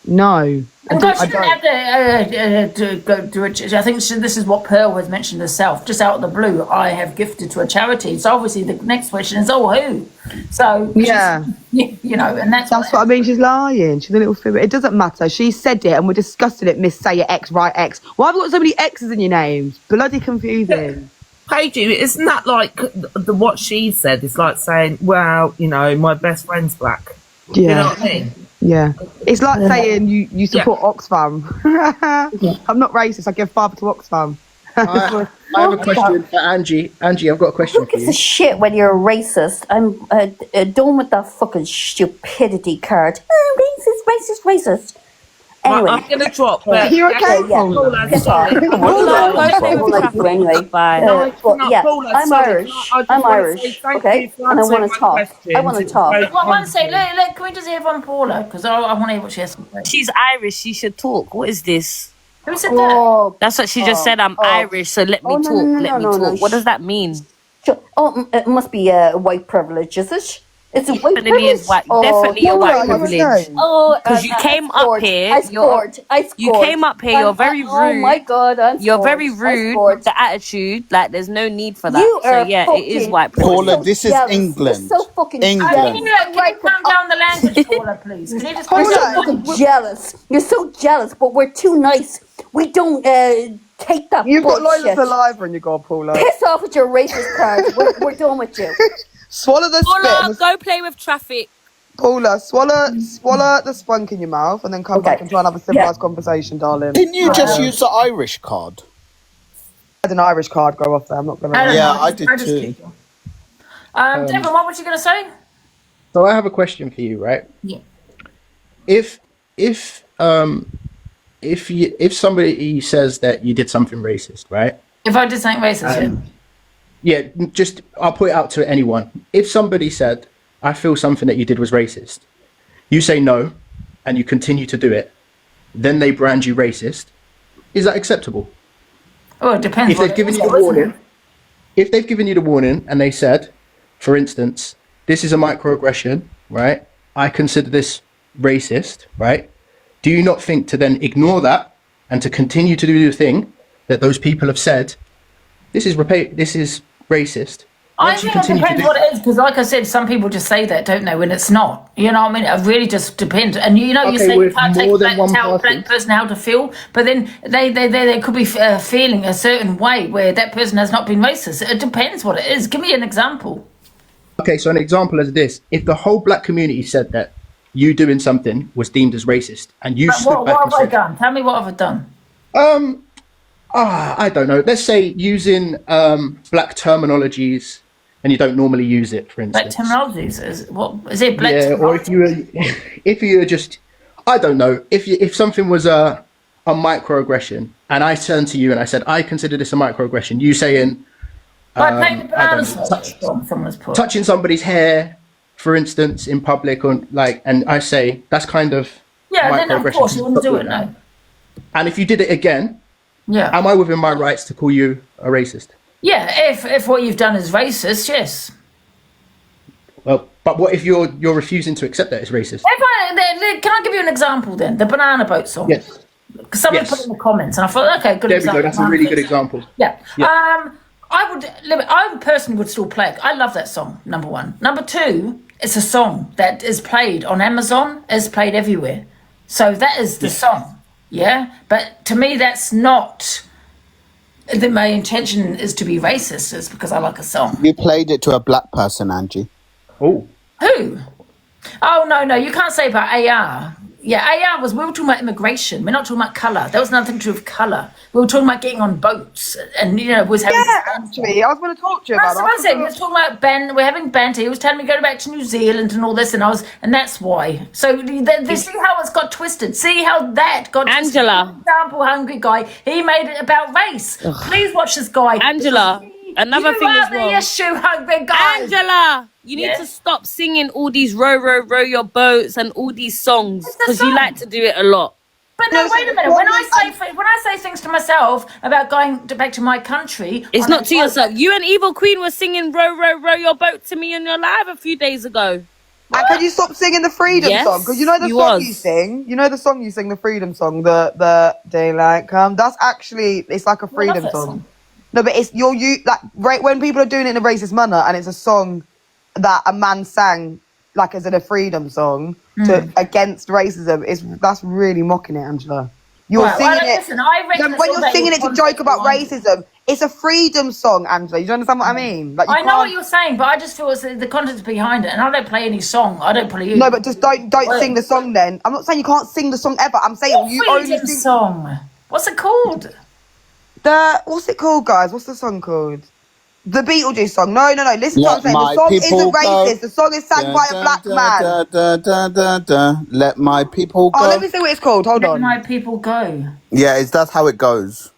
no. And she didn't have to go do it. I think this is what Pearl has mentioned herself, just out of the blue. I have gifted to a charity. So obviously the next question is, who? So yeah, and that's what I mean. She's lying. She's a little fibber. It doesn't matter. She said it, and we're discussing it. Miss Say Your X, right X. Why have you got so many X's in your names? Bloody confusing. Paigey, isn't that like what she said? It's like saying, well, my best friend's black. Yeah. You know what I mean? Yeah, it's like saying you support Oxfam. I'm not racist. I give father to Oxfam. I have a question for Angie. Angie, I've got a question Who for gives you. a shit when you're a racist? I'm done with that fucking stupidity card. Racist. Anyway. I'm going to drop. But You're okay, Paula, Piss off. sorry. Anyway. Bye. Paula, I'm sorry. Irish. I just I'm wanna Irish. say thank Okay, you for and I want answering to talk. my I want to questions. talk. Well, one second. Can we just hear from Paula? Because I want to hear what she has to say. She's Irish. She should talk. What is this? Who said that? That's what she just said. I'm Irish, so let me talk. Let me talk. What does that mean? Sure. Oh, it must be white privilege, is it? It's a white Definitely privilege. is white. Definitely a white privilege. Oh, Because you came up here. I scored. You came up here. You're very rude. Oh my god, You're very rude with the attitude. Like there's no need for that. You So are yeah, it is fucking- white privilege. Paula, this is jealous. England. You're so fucking England. Can you calm down the language, Paula, please? Can you just You're so fucking jealous. You're so jealous, but we're too nice. We don't take that You've got loads bullshit. of saliva in your gob, Paula. Piss off with your racist card. We're done with you. Swallow the Paula, spit. go play with traffic. Paula, swallow the spunk in your mouth and then come back and try and have a civilized conversation, darling. Didn't you just use the Irish card? I had an Irish card go off there, I'm not going to lie. Yeah, I did too. Devon, what was you going to say? So I have a question for you, right? Yeah. If somebody says that you did something racist, right? If I did something racist, Yeah, just I'll put it out to anyone. If somebody said, I feel something that you did was racist, you say no, and you continue to do it, then they brand you racist. Is that acceptable? Oh, it depends. If they've given you the warning, if they've given you the warning and they said, for instance, this is a microaggression, right? I consider this racist, right? Do you not think to then ignore that and to continue to do the thing that those people have said, this is racist? I Once you think it continue to depends do what it is, because like I said, some people just say that, don't they, when it's not. You know what I mean? It really just depends. And you know, you Okay, say you with can't more than one tell a person. black person how to feel, but then they could be feeling a certain way where that person has not been racist. It depends what it is. Give me an example. Okay, so an example is this. If the whole black community said that you doing something was deemed as racist and you stood What back have and I said, done? Tell me what have I done? I don't know. Let's say using black terminologies and you don't normally use it, for Black instance. terminologies is what is it? Black Yeah, or if you were just, I don't know, if something was a microaggression and I turned to you and I said, I consider this a microaggression, you saying, Like playing the I banana don't know, sauce on someone's put. touching somebody's hair, for instance, in public, or like, and I say that's kind of Yeah, then of microaggression. course you wouldn't do it, no. And if you did it again, Yeah. am I within my rights to call you a racist? Yeah, if what you've done is racist, yes. Well, but what if you're refusing to accept that it's racist? Can I give you an example then? The Banana Boat song. Yes. Because somebody Yes. put it in the comments, and I thought, okay, good There we example. go. That's a really good example. Yeah. Yeah. I personally would still play it. I love that song, number one. Number two, it's a song that is played on Amazon, is played everywhere. So that is the song, yeah? But to me, that's not that my intention is to be racist, is because I like a song. You played it to a black person, Angie. Oh. Who? Oh, no, you can't say about AR. Yeah, AR we were talking about immigration. We're not talking about colour. There was nothing to do with colour. We were talking about getting on boats and, was having... Yeah, actually, I was going to talk to you about That's what I said. We were talking about we're having banter. He was telling me to go back to New Zealand and all this, and that's why. So see how it's got twisted. See how that got twisted. Angela. Example, hungry guy. He made it about race. Please watch this guy. Angela, another thing is as well. the issue, hungry guy. Angela, you need to stop singing all these row your boats and all these songs because you like to do it a lot. But no, wait a minute. When I say things to myself about going back to my country, It's not to yourself. You and Evil Queen were singing row your boat to me on your live a few days ago. And can you stop singing the freedom song? Because you know the song you sing. You know the song you sing, the freedom song, the daylight come. That's actually it's like a freedom song. No, but it's when people are doing it in a racist manner, and it's a song that a man sang like as in a freedom song against racism. That's really mocking it, Angela. You're singing it. Listen, I reckon when you're singing it to joke about racism, it's a freedom song, Angela. You understand what I mean? Like, I know what you're saying, but I just feel it's the context behind it, and I don't play any song. I don't play you. No, but just don't sing the song. Then I'm not saying you can't sing the song ever. I'm saying you only sing song. What's it called? What's it called, guys? What's the song called? The Beetlejuice song. No. Listen to what I'm saying. The song isn't racist. The song is sang by a black man. Let my people go. Oh, let me see what it's called. Hold on. Let my people go. Yeah, that's how it goes.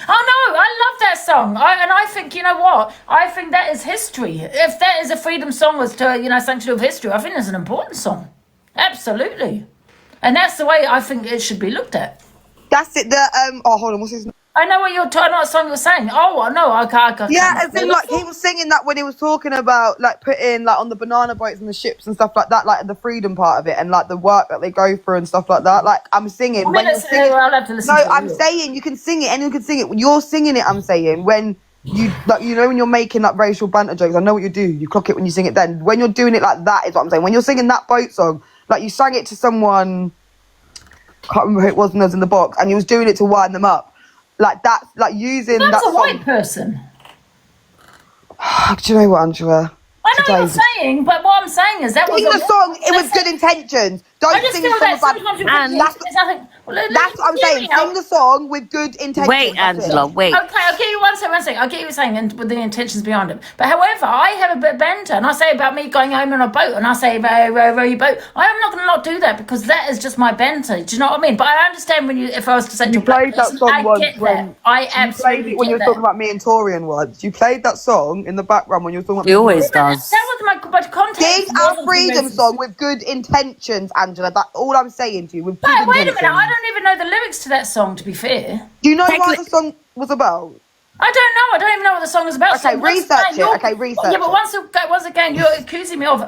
Oh no, I love that song. And I think, you know what? I think that is history. If that is a freedom song was to, something to do with history, I think it's an important song. Absolutely. And that's the way I think it should be looked at. That's it. Hold on. What's his name? I know what you're talking. What song you're saying? Oh no, I can't. Yeah, as in like he was singing that when he was talking about like putting like on the banana boats and the ships and stuff like that, like the freedom part of it and like the work that they go through and stuff like that. Like I'm singing. I'll have to listen to it. I'm saying you can sing it. Anyone can sing it. When you're singing it, I'm saying when you like when you're making like racial banter jokes. I know what you do. You clock it when you sing it. Then when you're doing it like that is what I'm saying. When you're singing that boat song, like you sang it to someone. Can't remember who it was when I was in the box, and you was doing it to wind them up. Like that's like using That's that a song. white person. Do you know what, Angela? I know what you're saying, but what I'm saying is that was sing the song. It was good intentions. Don't sing the song about. That's what I'm saying. Sing the song with good intentions. Wait, Angela, wait. Okay, I'll give you one second. I'll get you saying and with the intentions behind it. But however, I have a bit of banter, and I say about me going home on a boat, and I say row your boat. I am not going to not do that because that is just my banter. Do you know what I mean? But I understand if I was to say you played that song I once get that. I absolutely played it when you were talking about me and Torian once. You played that song in the background when you were talking about. He always does. That was my context. Sing our freedom song with good intentions, Angela. That's all I'm saying to you. With good intentions. Wait a minute, I don't even know the lyrics to that song, to be fair. Do you know what the song was about? I don't know. I don't even know what the song is about. Okay, research it. Okay, research. Yeah, but once again, you're accusing me of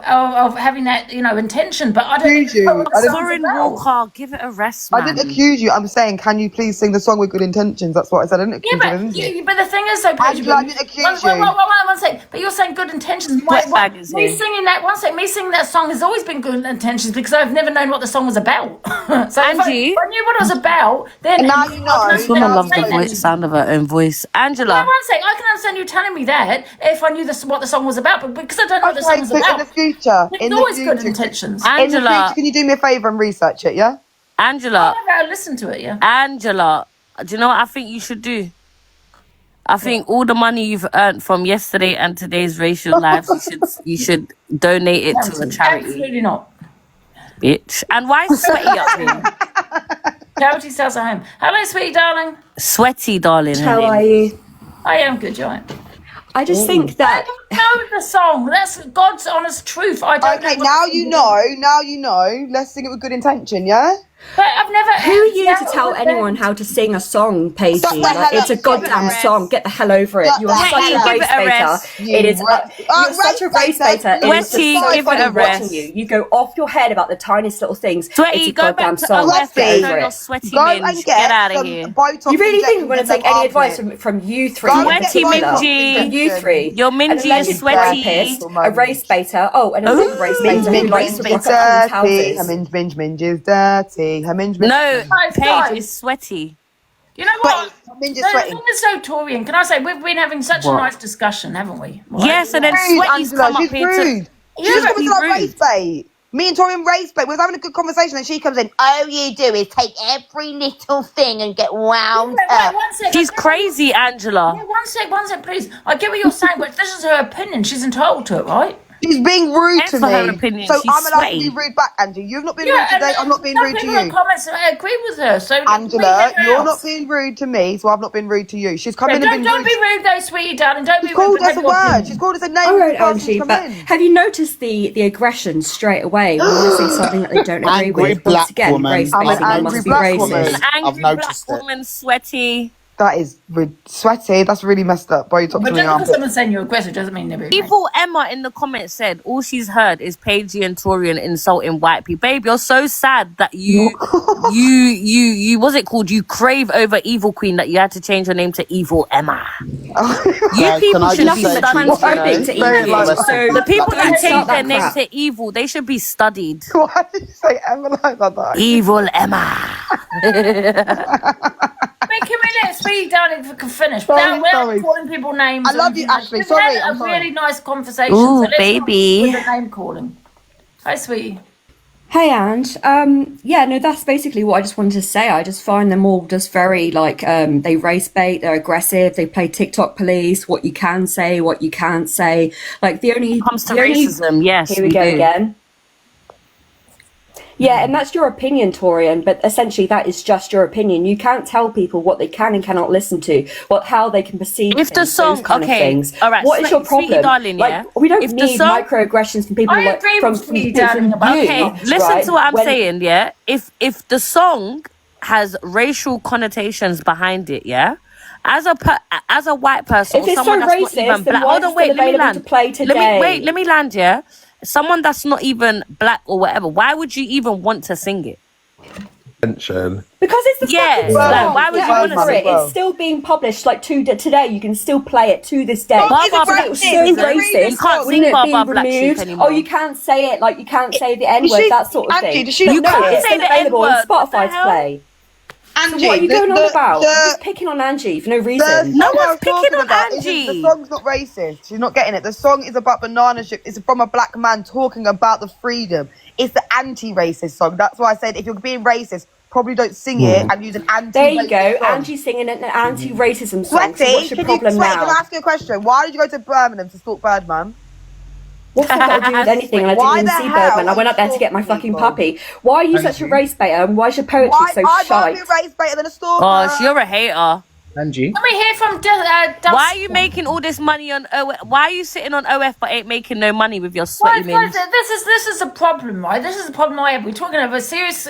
having that, intention. But I don't. Accuse you. Lauren Walker, give it a rest, man. I didn't accuse you. I'm saying, can you please sing the song with good intentions? That's what I said. I didn't accuse you. But the thing is, though, Angela, I didn't accuse you. One second. But you're saying good intentions. Me singing that song has always been good intentions because I've never known what the song was about. So Angie, if I knew what it was about, then now you know. This woman loves the sound of her own voice. Angela. No, one second. I can understand you telling me that if I knew what the song was about, but because I don't know what the song was about. In the future, it's always good intentions. Angela, can you do me a favour and research it? Yeah. Angela, I'll listen to it. Yeah. Angela, do you know what I think you should do? I think all the money you've earned from yesterday and today's racial lives, you should donate it to a charity. Absolutely not, bitch. And why is Sweaty up here? Charity sells at home. Hello, sweetie darling. Sweaty darling. How are you? I am good, Giant. I just think that I don't know the song. That's God's honest truth. I don't know. Okay, now you know. Let's sing it with good intention, yeah? But I've never. Who are you to tell anyone how to sing a song, Paige? Like, it's a goddamn song. Get the hell over it. You are such a race baiter. It is. You're such a race baiter. It is just so funny watching you. You go off your head about the tiniest little things. Sweaty, it's a goddamn song. Get over it. Sweaty Minge, get out of here. You really think we're going to take any advice from you three? Sweaty Mingy. You three. Your Mingy is sweaty. A race baiter. Oh, and a race baiter who likes to rock up houses. Minge is dirty. No, Paige is sweaty. You know what? The thing is so Torian. Can I say we've been having such a nice discussion, haven't we? Right? Yes, and then Sweaty's come up here to. She's coming to our race bait. Me and Torian race bait. We was having a good conversation, and she comes in. All you do is take every little thing and get wound up. She's crazy, Angela. Yeah, one sec, please. I get what you're saying, but this is her opinion. She's entitled to it, right? She's being rude to me. Her opinion. So she's I'm allowed sweaty. to be rude back, Angie. You've not been rude today. I'm not being rude to you. Some people in comments agree with her. So Angela, you're not being rude to me, so I've not been rude to you. She's come in and been rude. Don't be rude though, sweetie darling. Don't be rude. She's called us a word. She's called us a name. All right, Angie, but have you noticed the aggression straight away when you see something that they don't agree with? Once again, race basically must be racist. An angry black woman, Sweaty. That is sweaty. That's really messed up. Boy, but just because someone's saying you're aggressive doesn't mean they're Evil Emma in the comments said all she's heard is Paige and Torian insulting white people. Babe, you're so sad that you what's it called? You crave over Evil Queen that you had to change your name to Evil Emma. You people should be studied. To evil. So the people that change their name to Evil, they should be studied. Why did you say Emma like that? Evil Emma. Can we let Sweetie darling finish without calling people names? I love you, Ashley. Sorry, we had a really nice conversation. Ooh, so baby. With the name calling. Hi, Sweetie. Hey, Ange. Yeah, no, that's basically what I just wanted to say. I just find them all just very like they race bait. They're aggressive. They play TikTok police. What you can say, what you can't say. Like the only comes to racism, yes, Here we we go do. again. Yeah, and that's your opinion, Torian, but essentially that is just your opinion. You can't tell people what they can and cannot listen to, how they can perceive If the things, song, those kind of okay, things. all right, What is your sweetie problem? darling, like, yeah? we don't If the need song- microaggressions from people I like agree from with sweetie people darling about you, Okay, listen right? to what I'm When- saying, yeah? If the song has racial connotations behind it, yeah? As a white person, If or it's someone so that's not racist, even then black. why Hold is on, it wait, still let me available land. to play today? Let me land, yeah? Someone that's not even black or whatever, why would you even want to sing it? Attention. Because it's the Yeah, fucking like, song. why would Get you over wanna sing it? It's still being published like today. You can still play it to this day. Song is Barbara a Black It was racist. so It's a racist. racist You can't song. sing Wouldn't it be Barbara Black Sheep removed? anymore. Oh, you can't say it. Like you can't say the N Is word. she- That sort of Angie, thing. does she But not no, know it's it? still Say the available on N-word, what the Spotify to hell? play. Angie, So what are you going on about? The, Just picking on Angie for no the reason. song No I one's was picking talking on about Angie. the song's not racist. She's not getting it. The song is about banana ship. It's from a black man talking about the freedom. It's the anti-racist song. That's why I said if you're being racist, probably don't sing it and use an anti-racist There you go. song. Angie singing an anti-racism song. So Sweaty, what's your problem Sweaty, now? can I ask you a question? Why did you go to Birmingham to stalk Birdman? What's that got to do with anything? And I Why didn't even the see hell Birdman. I are went you up there to get my stalking fucking people? puppy. Why are you such a race baiter? And why is your poetry Why? so I'd rather be shite? a race baiter than a stalker. Gosh, you're a hater. Angie. Let me hear from Dustin. Why are you making all this money on OF? Why are you sitting on OF but ain't making no money with your sweaty Right, mims? guys, this is a problem, right? This is the problem I have. We're talking about a serious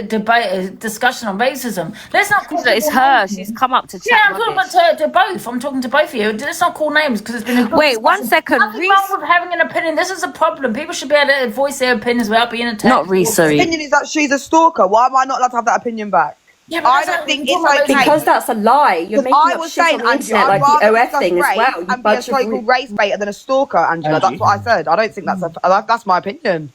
debate, discussion on racism. Let's not call It's people her. names. She's come up to chat. Yeah, I'm talking rubbish. about to both. I'm talking to both of you. Let's not call names because it's been a good Wait, one discussion. second. Nothing Reese- wrong with having an opinion. This is a problem. People should be able to voice their opinions without being attacked. Not Reese, sorry. opinion is that she's a stalker. Why am I not allowed to have that opinion back? Yeah, but I that's don't think we're talking it's about okay. Because that's a lie. You're making I up was shit saying, on the Angie, internet I'd like rather the OF discuss thing as race well. You and be a bunch of so-called race baiter than a stalker, Angela. Angie. That's what I said. I don't think that's my opinion.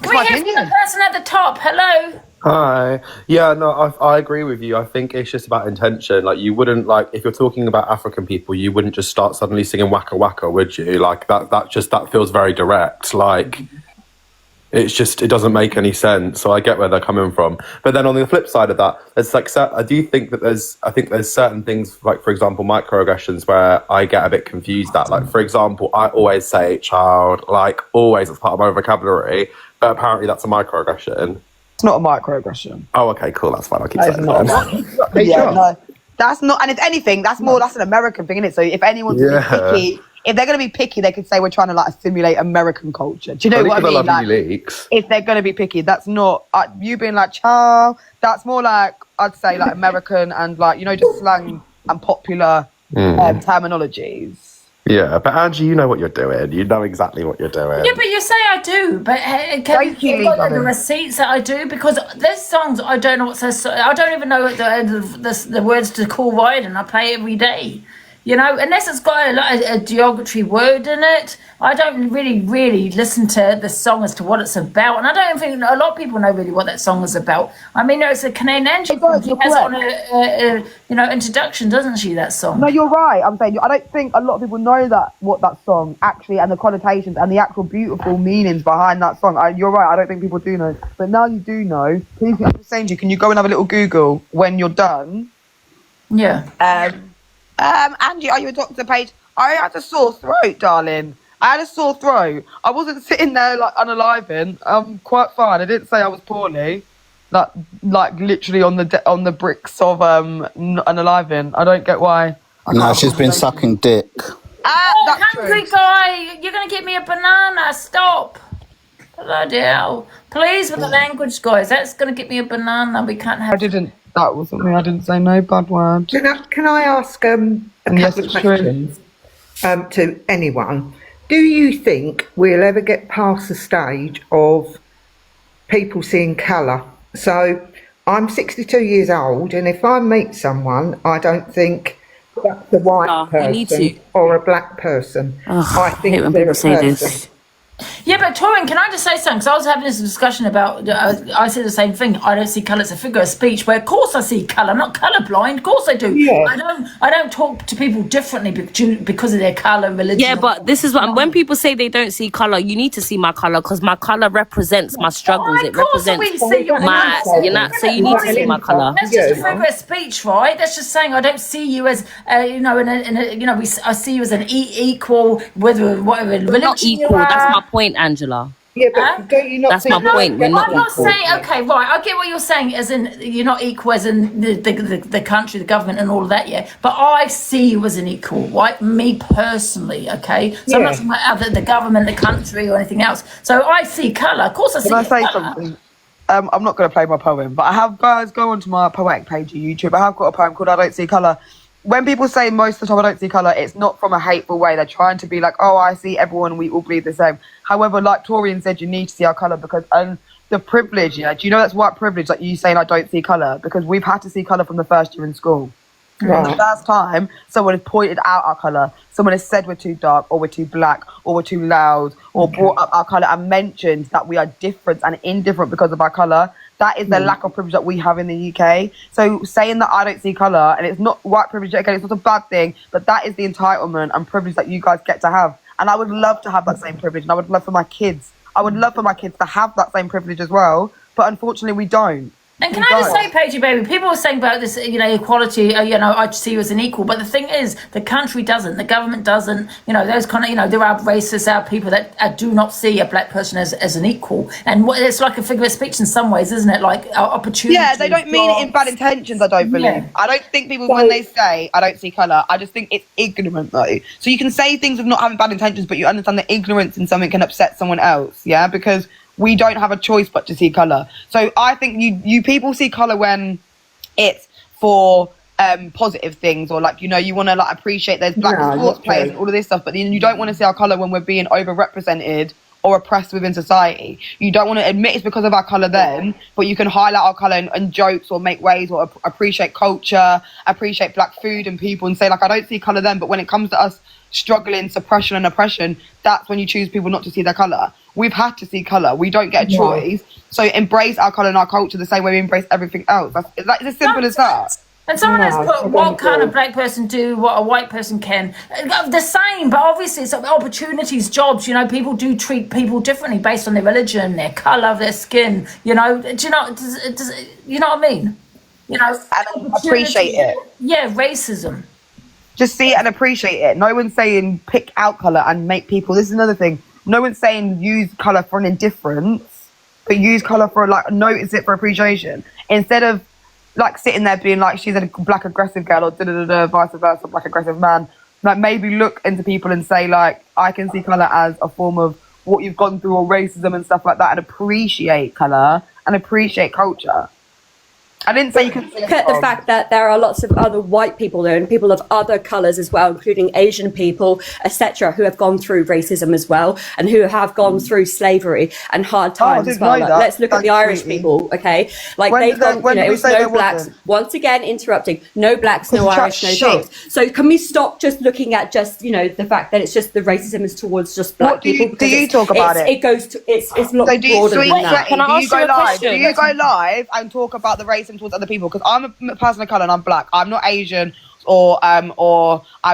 Can we hear from the person at the top? Hello. Hi. Yeah, no, I agree with you. I think it's just about intention. Like, you wouldn't, like, if you're talking about African people, you wouldn't just start suddenly singing Waka Waka, would you? Like, that feels very direct. Like, it's just, it doesn't make any sense. So I get where they're coming from. But then on the flip side of that, it's like, I do think that there's certain things, like, for example, microaggressions, where I get a bit confused at. Like, for example, I always say child, like, always as part of my vocabulary, but apparently that's a microaggression. It's not a microaggression. Oh, okay, cool, that's fine. I'll keep That is saying not. that. Yeah, no, that's not. And if anything, that's an American thing, isn't it? So if anyone's gonna be Yeah. picky, if they're going to be picky, they could say we're trying to like simulate American culture. Do you know Only what I 'cause I mean? love Like, leaks. if they're going to be picky, that's not you being like child. That's more like I'd say like American and like just slang and popular terminologies. Yeah, but Angie, you know what you're doing. You know exactly what you're doing. Yeah, but you say I do, but can you got the receipts that I do? Because there's songs I don't know what says. I don't even know the words to Cool Ride, and I play it every day. Unless it's got a derogatory word in it, I don't really listen to the song as to what it's about, and I don't think a lot of people know really what that song is about. I mean, it's a Canadian Angie. She has it on a introduction, doesn't she? That song. No, you're right. I'm saying I don't think a lot of people know what that song actually and the connotations and the actual beautiful meanings behind that song. You're right. I don't think people do know, but now you do know. Please, I'm saying to you, can you go and have a little Google when you're done? Yeah. Angie, are you a Dr. Page? I had a sore throat, darling. I had a sore throat. I wasn't sitting there like unaliving. I'm quite fine. I didn't say I was poorly. Like literally on the bricks of unaliving. I don't get why. No, she's been sucking dick. Oh, hungry guy! You're gonna get me a banana. Stop! Bloody hell! Please, with the language, guys. That's gonna get me a banana. We can't have. That wasn't me. I didn't say no bad word. Can I ask a couple of questions to anyone? Do you think we'll ever get past the stage of people seeing colour? So I'm 62 years old, and if I meet someone, I don't think that's a white person or a black person. I think hate when they're people a say person. this. Yeah, but Torian, can I just say something? Because I was having this discussion about, I said the same thing. I don't see colour as a figure of speech. Where of course I see colour. I'm not colourblind. Of course I do. Yeah. I don't talk to people differently because of their colour, religion. Yeah, but this is what, when people say they don't see colour, you need to see my colour, because my colour represents my struggles. It represents my, so you need to see my colour. That's just a figure of speech, right? That's just saying I don't see you as, I see you as an equal, whatever religion. Not equal. That's my point, Angela. Yeah, but don't you not? That's my point. We're not I'm not equal. saying, okay, right. I get what you're saying, as in you're not equal, as in the country, the government, and all of that. Yeah, but I see you as an equal, right? Me personally, okay. So I'm not talking about the government, the country, or anything else. So I see colour. Of course, I see. Can I say colour. something? I'm not going to play my poem, but I have, guys, go onto my poetic page on YouTube. I have got a poem called "I Don't See Colour." When people say most of the time I don't see colour, it's not from a hateful way. They're trying to be like, oh, I see everyone, we all bleed the same. However, like Torian said, you need to see our colour because the privilege, do you know that's white privilege, like you saying I don't see colour? Because we've had to see colour from the first year in school. Right. The first time someone has pointed out our colour, someone has said we're too dark or we're too black or we're too loud or brought up our colour and mentioned that we are different and indifferent because of our colour. That is the lack of privilege that we have in the UK. So saying that I don't see colour, and it's not white privilege, again, it's not a bad thing, but that is the entitlement and privilege that you guys get to have. And I would love to have that same privilege, and I would love for my kids. I would love for my kids to have that same privilege as well, but unfortunately we don't. And can I just say, Paigey baby, people are saying about this, equality, I see you as an equal. But the thing is, the country doesn't, the government doesn't, those kind of, there are racists, there are people that do not see a black person as an equal. And it's like a figure of speech in some ways, isn't it? Like opportunity. Yeah, they don't mean it in bad intentions, I don't believe. Yeah. I don't think people, when they say, I don't see colour, I just think it's ignorant, though. So you can say things of not having bad intentions, but you understand that ignorance in something can upset someone else, yeah? Because we don't have a choice but to see colour. So I think you people see colour when it's for positive things, or like, you want to like appreciate there's black sports players and all of this stuff, but then you don't want to see our colour when we're being overrepresented or oppressed within society. You don't want to admit it's because of our colour then, but you can highlight our colour in jokes or make ways or appreciate culture, appreciate black food and people, and say like, I don't see colour then, but when it comes to us struggling, suppression and oppression, that's when you choose people not to see their colour. We've had to see colour. We don't get a choice. So embrace our colour and our culture the same way we embrace everything else. It's as simple as that. And someone has put, what can a black person do, what a white person can? The same, but obviously it's opportunities, jobs, people do treat people differently based on their religion, their colour, their skin, do you know what I mean? And appreciate it. Yeah, racism. Just see it and appreciate it. No one's saying pick out colour and make people, this is another thing, no one's saying use colour for an indifference, but use colour for like, notice it for appreciation. Instead of like sitting there being like, she's a black aggressive girl or vice versa, black aggressive man, like maybe look into people and say like, I can see colour as a form of what you've gone through or racism and stuff like that, and appreciate colour and appreciate culture. I didn't say you can look at the fact that there are lots of other white people there and people of other colours as well, including Asian people, etc., who have gone through racism as well and who have gone through slavery and hard times as well. Like, let's look at the Irish people, okay? Like they've gone, it was no blacks. Once again, interrupting. No blacks, no Irish, no things. So can we stop just looking at just the fact that it's just the racism is towards just black people? Do you talk about it? It goes to it's a lot broader than that. Can I ask you a question? Do you go live and talk about the racism towards other people? Because I'm a person of colour and I'm black. I'm not Asian or I'm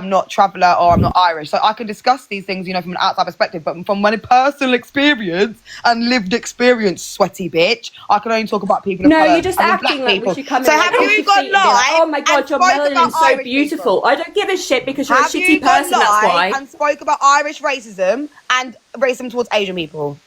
not traveller or I'm not Irish. So I can discuss these things, from an outside perspective, but from my personal experience and lived experience, sweaty bitch, I can only talk about people of colour. No, you're just acting like we should come in. So have you gone live? Oh my god, your melanin's so beautiful. I don't give a shit because you're a shitty person, that's why. And spoke about Irish racism and racism towards Asian people.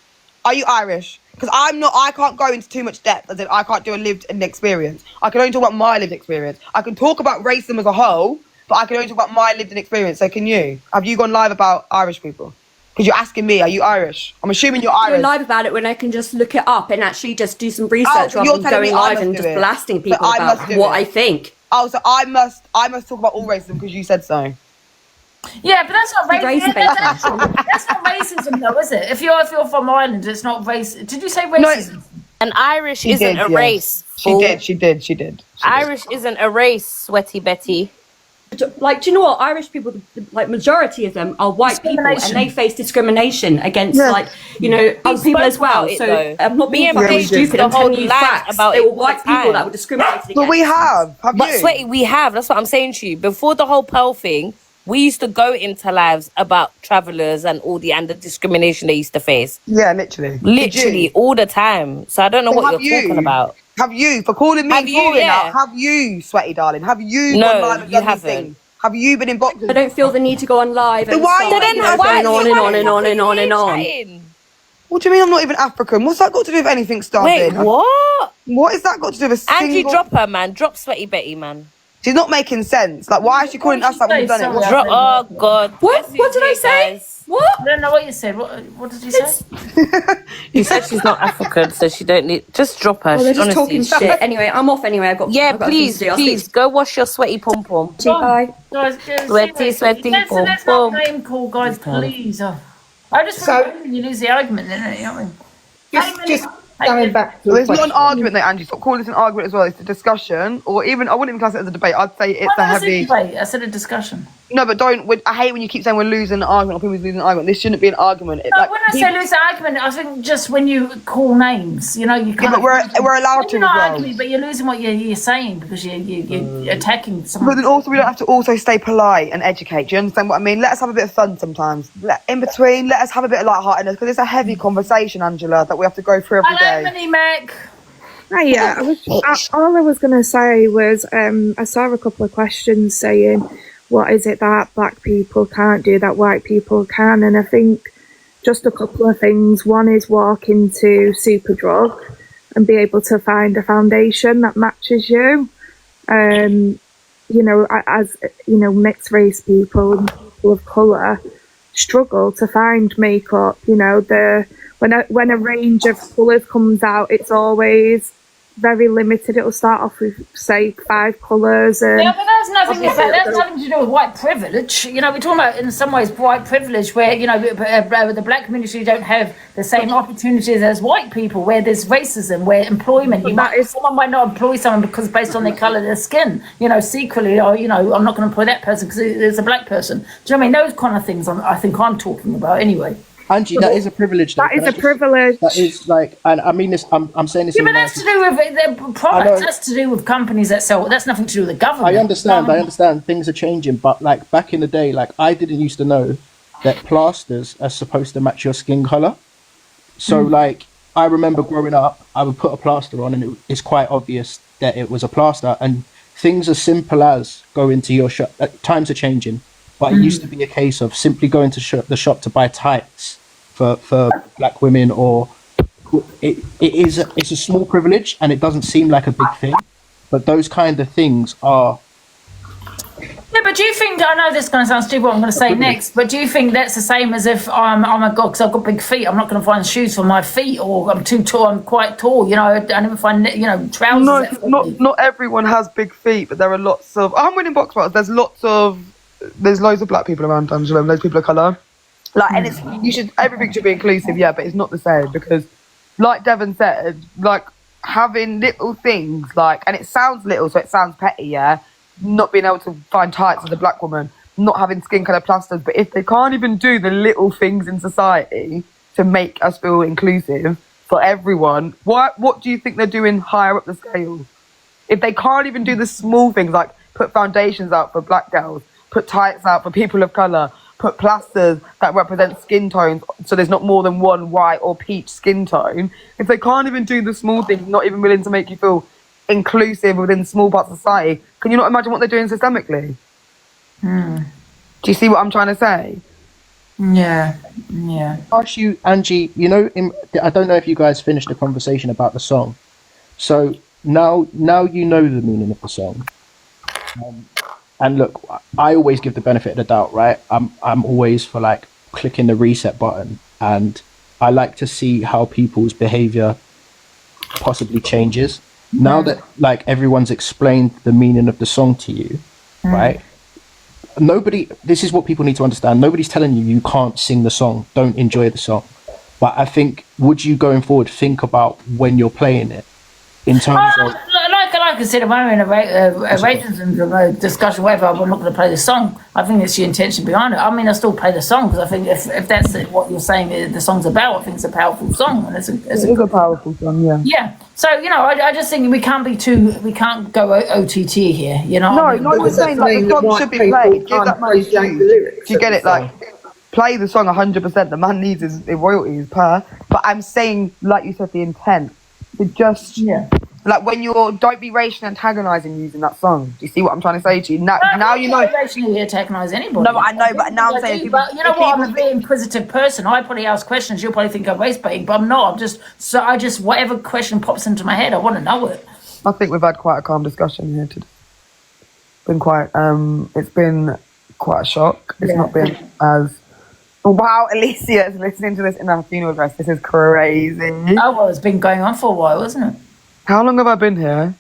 Are you Irish? Because I can't go into too much depth, as in I can't do a lived experience. I can only talk about my lived experience. I can talk about racism as a whole, but I can only talk about my lived experience. So can you? Have you gone live about Irish people? Because you're asking me, are you Irish? I'm assuming you're Irish. I'm live about it when I can just look it up and actually just do some research rather than going live and just blasting people about what I think. Oh, so I must talk about all racism because you said so. Yeah, but that's not racism. That's not racism, though, is it? If you're from Ireland, it's not racism. Did you say racism? No, an Irish isn't a race. She did. Irish isn't a race, Sweaty Betty. Like, do you know what? Irish people, like majority of them are white people, and they face discrimination against, like, you know, other people as well. So I'm not being fucking stupid. I'm telling you facts. They were white people that were discriminated against. But we have you? Sweaty, we have. That's what I'm saying to you. Before the whole Pearl thing, we used to go into lives about travellers and the discrimination they used to face. Yeah, literally. Literally all the time. So I don't know what you're talking about. Have you, for calling me boring out, have you, Sweaty darling, have you gone live and done this thing? Have you been in boxes? I don't feel the need to go on live and start going on and on and on and on and on. What do you mean I'm not even African? What's that got to do with anything starting? Wait, what? What is that got to do with a single... Angie, drop her, man. Drop Sweaty Betty, man. She's not making sense. Like, why is she calling us like we've done it? Oh, God. What did I say? What? I don't know what you said. What did you say? You said she's not African, so she don't need... Just drop her. Oh, they're just honestly. talking shit. Anyway, I'm off anyway. I've got please, go wash your sweaty pom-pom. Bye. Guys, Sweaty let's not pom-pom. name call, guys, please. I just want you lose the argument, then, you know what I mean? Just going back to Well, it's not an argument though, Angie. Stop calling it an argument as well. It's a discussion, or even, I wouldn't even class it as a debate. I'd say it's a heavy... I said a discussion. No, but I hate when you keep saying we're losing an argument or people's losing an argument. This shouldn't be an argument. No, when I say lose the argument, I think just when you call names, you know, you can't... Yeah, but we're allowed to You're not as well. arguing, but you're losing what you're saying because you're attacking someone. But then also we don't have to also stay polite and educate. Do you understand what I mean? Let us have a bit of fun sometimes. In between, let us have a bit of lightheartedness because it's a heavy conversation, Angela, that we have to go through every day. Hello, Minnie Mac. All I was going to say was I saw a couple of questions saying, what is it that black people can't do that white people can? And I think just a couple of things. One is walk into Superdrug and be able to find a foundation that matches you. You know, as you know, mixed race people and people of colour struggle to find makeup. You know, when a range of colours comes out, it's always very limited. It'll start off with, say, 5 colours. And Yeah, but that's nothing to do with white privilege. You know, we're talking about in some ways white privilege, where you know the black community don't have the same opportunities as white people, where there's racism, where employment someone might not employ someone because based on their colour of their skin. You know, secretly, or you know, I'm not going to employ that person because there's a black person. Do you know what I mean? Those kind of things I think I'm talking about anyway. Angie, that is a privilege. Though. That is a privilege. That is like, and I mean this. I'm saying this. Yeah, but that's to do with the products. That's to do with companies that sell. That's nothing to do with the government. I understand. Things are changing, but like back in the day, like I didn't used to know that plasters are supposed to match your skin color. So like I remember growing up, I would put a plaster on, and it's quite obvious that it was a plaster. And things as simple as going to your shop. Times are changing, but it used to be a case of simply going to the shop to buy tights for black women, or it's a small privilege, and it doesn't seem like a big thing, but those kind of things are. Yeah, but do you think, I know this is going to sound stupid what I'm going to say next, but do you think that's the same as if I'm a god because I've got big feet, I'm not going to find shoes for my feet, or I'm too tall, I'm quite tall, you know, I never find, you know, trousers. No, not everyone has big feet, but there are lots of, I'm winning box battles, there's loads of black people around, Angela, loads of people of colour. Like, and everything should be inclusive, yeah, but it's not the same because, like Devon said, like having little things, like, and it sounds little, so it sounds petty, yeah, not being able to find tights as a black woman, not having skin colour plasters, but if they can't even do the little things in society to make us feel inclusive for everyone, what do you think they're doing higher up the scale? If they can't even do the small things, like put foundations out for black girls, put tights out for people of colour, put plasters that represent skin tones, so there's not more than one white or peach skin tone. If they can't even do the small things, not even willing to make you feel inclusive within small parts of society, can you not imagine what they're doing systemically? Do you see what I'm trying to say? Yeah. Ask you, Angie, you know, I don't know if you guys finished the conversation about the song. So now you know the meaning of the song. And look, I always give the benefit of the doubt, right? I'm always for like clicking the reset button, and I like to see how people's behavior possibly changes. Now that like everyone's explained the meaning of the song to you, right? This is what people need to understand. Nobody's telling you can't sing the song, don't enjoy the song. But I think, would you going forward think about when you're playing it in terms of... Like can sit around in a racism discussion, whatever. I'm not going to play the song. I think it's the intention behind it. I mean, I still play the song because I think if that's what you're saying the song's about, I think it's a powerful song. And it's a powerful song, yeah. Yeah. So, you know, I just think we can't go OTT here, you know? No, not even saying like the song should be played. Give that man his due. Do you get it? Like, play the song 100%. The man needs his royalties per. But I'm saying, like you said, the intent. To just, like when don't be racially antagonising using that song. Do you see what I'm trying to say to you? Now you know. Racially antagonise anybody. No, but I know, but now I'm saying. But you know what? I'm a very inquisitive person. I probably ask questions. You'll probably think I'm race baiting, but I'm not. I just whatever question pops into my head, I want to know it. I think we've had quite a calm discussion here today. It's been quite a shock. It's not been as. Wow, Alicia is listening to this in our funeral dress. This is crazy. Oh, well, it's been going on for a while, isn't it? How long have I been here?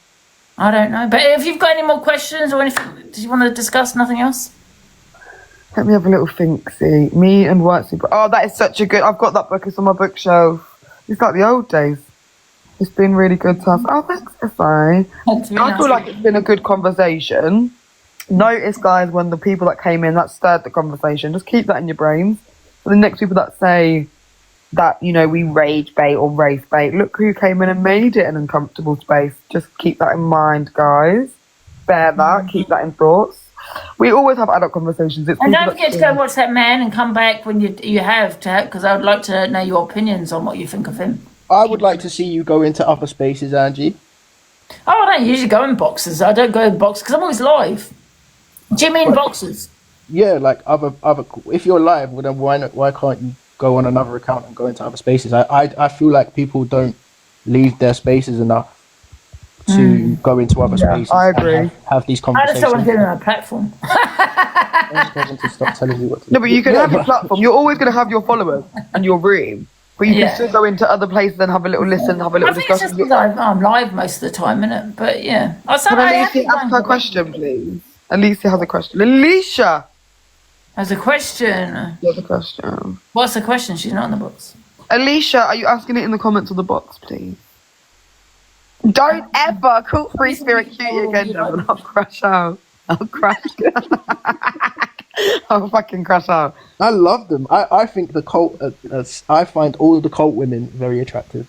I don't know. But if you've got any more questions or anything, do you want to discuss nothing else? Let me have a little think, see. Me and White Super. Oh, that is such a good... I've got that book. It's on my bookshelf. It's like the old days. It's been really good to have. Oh, thanks, Efai. I feel like it's been a good conversation. Notice, guys, when the people that came in, that stirred the conversation. Just keep that in your brains. For the next people that say that, you know, we rage bait or race bait, look who came in and made it an uncomfortable space. Just keep that in mind, guys. Bear that. Keep that in thoughts. We always have adult conversations. And don't forget to go watch that man and come back when you have to, because I would like to know your opinions on what you think of him. I would like to see you go into other spaces, Angie. Oh, I don't usually go in boxes. I don't go in boxes because I'm always live. Do you mean boxes? Yeah, like other. If you're live, well, then why can't you go on another account and go into other spaces? I feel like people don't leave their spaces enough to go into other spaces. I agree. Have these I conversations. just don't want to get on a platform. To stop telling you what to No, but you can have your platform. You're always going to have your followers and your room. But you can still go into other places and have a little listen, have a little discussion. I think it's just because I'm live most of the time, innit? But yeah. Can Alicia ask her question, please? Alicia has a question. Alicia! Has a question. You have a question. What's the question? She's not in the box. Alicia, are you asking it in the comments of the box, please? Don't ever call Free Spirit Cutie again, John. I'll crash out. I'll crash I'll fucking crash out. I love them. I think the cult. I find all of the cult women very attractive.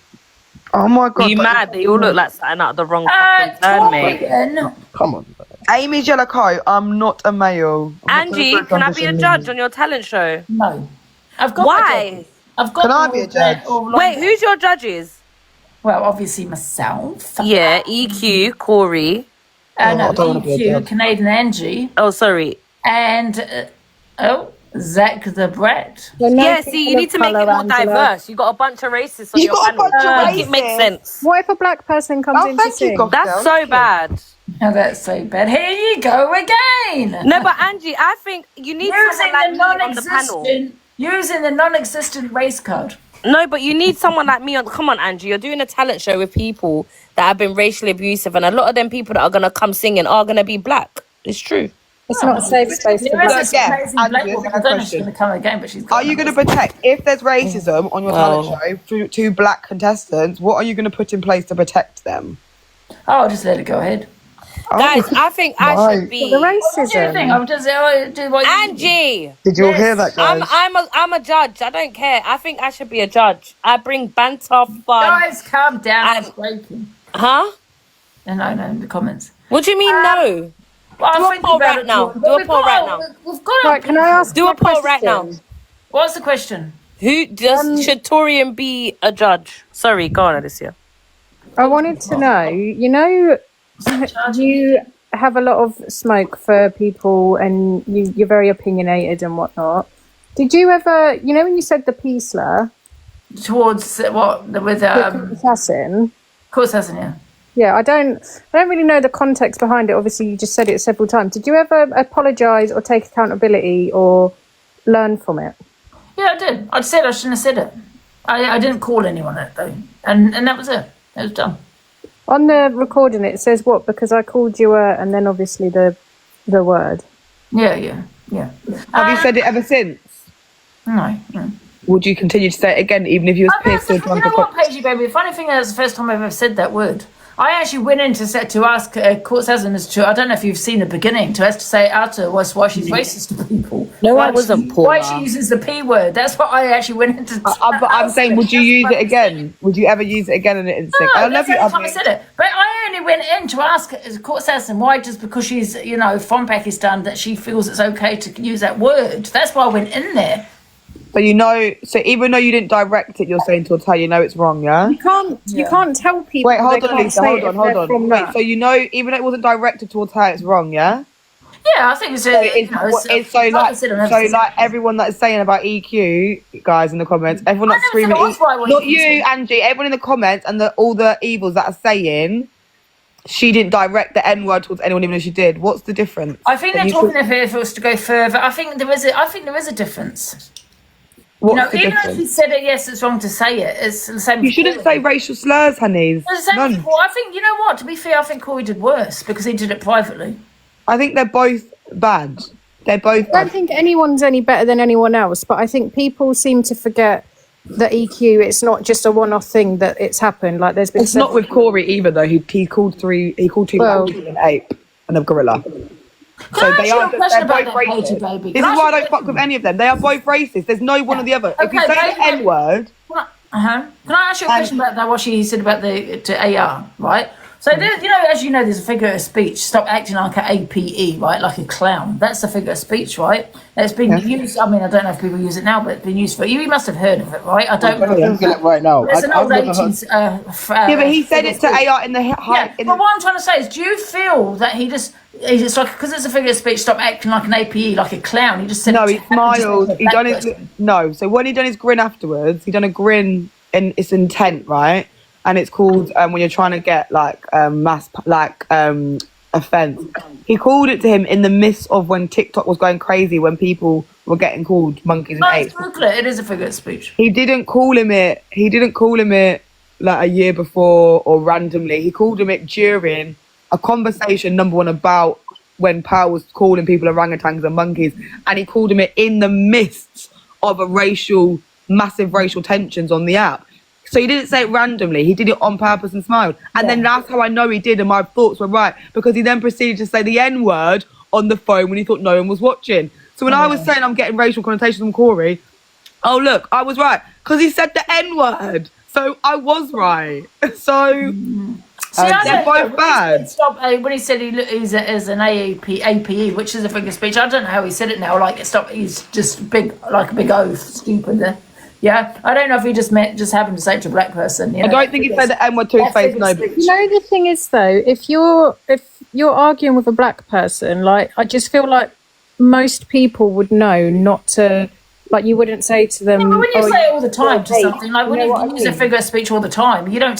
Oh my god! Are you mad? They all look like starting out the wrong fucking turn, mate. Come on. Amy Jellicoe, I'm not a male. Angie, can I be a judge on your talent show? No. I've got. Why? I've got. Can I be a judge? Wait, who's your judges? Well, obviously myself. Yeah, EQ, Corey. No, EQ, Canadian Angie. Oh, sorry. And Zach the Brat. Yeah, see, you need to make it more diverse. You got a bunch of racists on your panel. Make it make sense. What if a black person comes in to sing? That's so bad. Oh, that's so bad. Here you go again. No, but Angie, I think you need someone like me on the panel. Using the non-existent race card. No, but you need someone like me on. Come on, Angie, you're doing a talent show with people that have been racially abusive, and a lot of them people that are gonna come singing are gonna be black. It's true. It's not a safe space for black. Are you going to protect, if there's racism on your talent show, to black contestants, what are you going to put in place to protect them? Oh, just let it go ahead. Guys, I think I should be the racism. What do you think? I'm just Angie. Did you all hear that, guys? I'm a judge. I don't care. I think I should be a judge. I bring banter, fun. Guys, calm down. Huh? No, in the comments. What do you mean no? Well, do a poll right now. Do a poll right now. We've got right, can I ask? Do a poll right now. What's the question? Should Torian be a judge? Sorry, go on, Alicia. I wanted to know. You know, you have a lot of smoke for people, and you're very opinionated and whatnot. Did you ever, you know, when you said the P slur towards what with assassin? Assassin, yeah. Yeah, I don't really know the context behind it. Obviously, you just said it several times. Did you ever apologise or take accountability or learn from it? Yeah, I did. I said I shouldn't have said it. I didn't call anyone it though, and that was it. It was done. On the recording, it says what? Because I called you and then obviously the word. Yeah. Have you said it ever since? No. Would you continue to say it again, even if you was pissed or drunk? You know what, Paigey, baby? The funny thing is, the first time I've ever said that word. I actually went in to ask Court Sasson as to, I don't know if you've seen the beginning, to say out to us why she's racist to people. No, I wasn't, Paula. Why she uses the P word. That's what I actually went into. I'm saying, would you use it again? Would you ever use it again in an instinct? No, I love that's the you. only time I said it. But I only went in to ask Court Sasson why, just because she's, you know, from Pakistan, that she feels it's okay to use that word. That's why I went in there. So you know, so even though you didn't direct it, you're saying to her, you know it's wrong, yeah? You can't tell people. Wait, hold they on, can't Lisa, say hold it on, if hold they're on. from Wait, that. so you know, even though it wasn't directed towards her, it's wrong, yeah? Yeah, I think it's, like everyone that's saying about EQ, guys in the comments, everyone that's screaming, not you, Angie, everyone in the comments and all the evils that are saying she didn't direct the N word towards anyone, even though she did. What's the difference? I think they're talking if it was to go further. I think there is a difference. What's the even difference? if you said it, yes, it's wrong to say it. It's the same. You shouldn't say racial slurs, honeys. It's the same. I think, you know what? To be fair, I think Corey did worse because he did it privately. I think they're both bad. They're both I don't think anyone's any better than anyone else, but I think people seem to forget that EQ, it's not just a one-off thing that it's happened. Like there's been. It's not with Corey either, though. He called two people an ape and a gorilla. So they are. They're both racist. This is why I don't fuck with any of them. They are both racist. There's no one or the other. If you say the N word. Can I ask you a question about that? What she said about to AR, right? So you know, as you know, there's a figure of speech. Stop acting like an APE, right? Like a clown. That's a figure of speech, right? It's been used. I mean, I don't know if people use it now, but it's been used for. You must have heard of it, right? I don't. I'm looking at it right now. It's an old 80s. Yeah, but he said it to AR in the height. Yeah, but what I'm trying to say is, do you feel that he's just like, because it's a figure of speech, stop acting like an APE, like a clown? He just said no. He smiled. He done his no. So when he done his grin afterwards, he done a grin in its intent, right? And it's called when you're trying to get offense. He called it to him in the midst of when TikTok was going crazy, when people were getting called monkeys and apes. It is a figure of speech. He didn't call him it like a year before or randomly. He called him it during a conversation, number one, about when Powell was calling people orangutans and monkeys, and he called him it in the midst of massive racial tensions on the app. So he didn't say it randomly. He did it on purpose and smiled. And then that's how I know he did, and my thoughts were right, because he then proceeded to say the N word on the phone when he thought no one was watching. So when I was saying I'm getting racial connotations from Corey, oh look, I was right, because he said the N word. So I was right. So they're both bad. When he said he's an APE, which is a figure of speech, I don't know how he said it now. Like he's just big, like a big oaf, stupid. Yeah, I don't know if he just happened to say it to a black person. You know? I don't think he said the N word to his face. No, but you know, the thing is though, if you're arguing with a black person, like I just feel like most people would know not to. Like you wouldn't say to them. But when you say it all the time to something, like when you use a figure of speech all the time, you don't.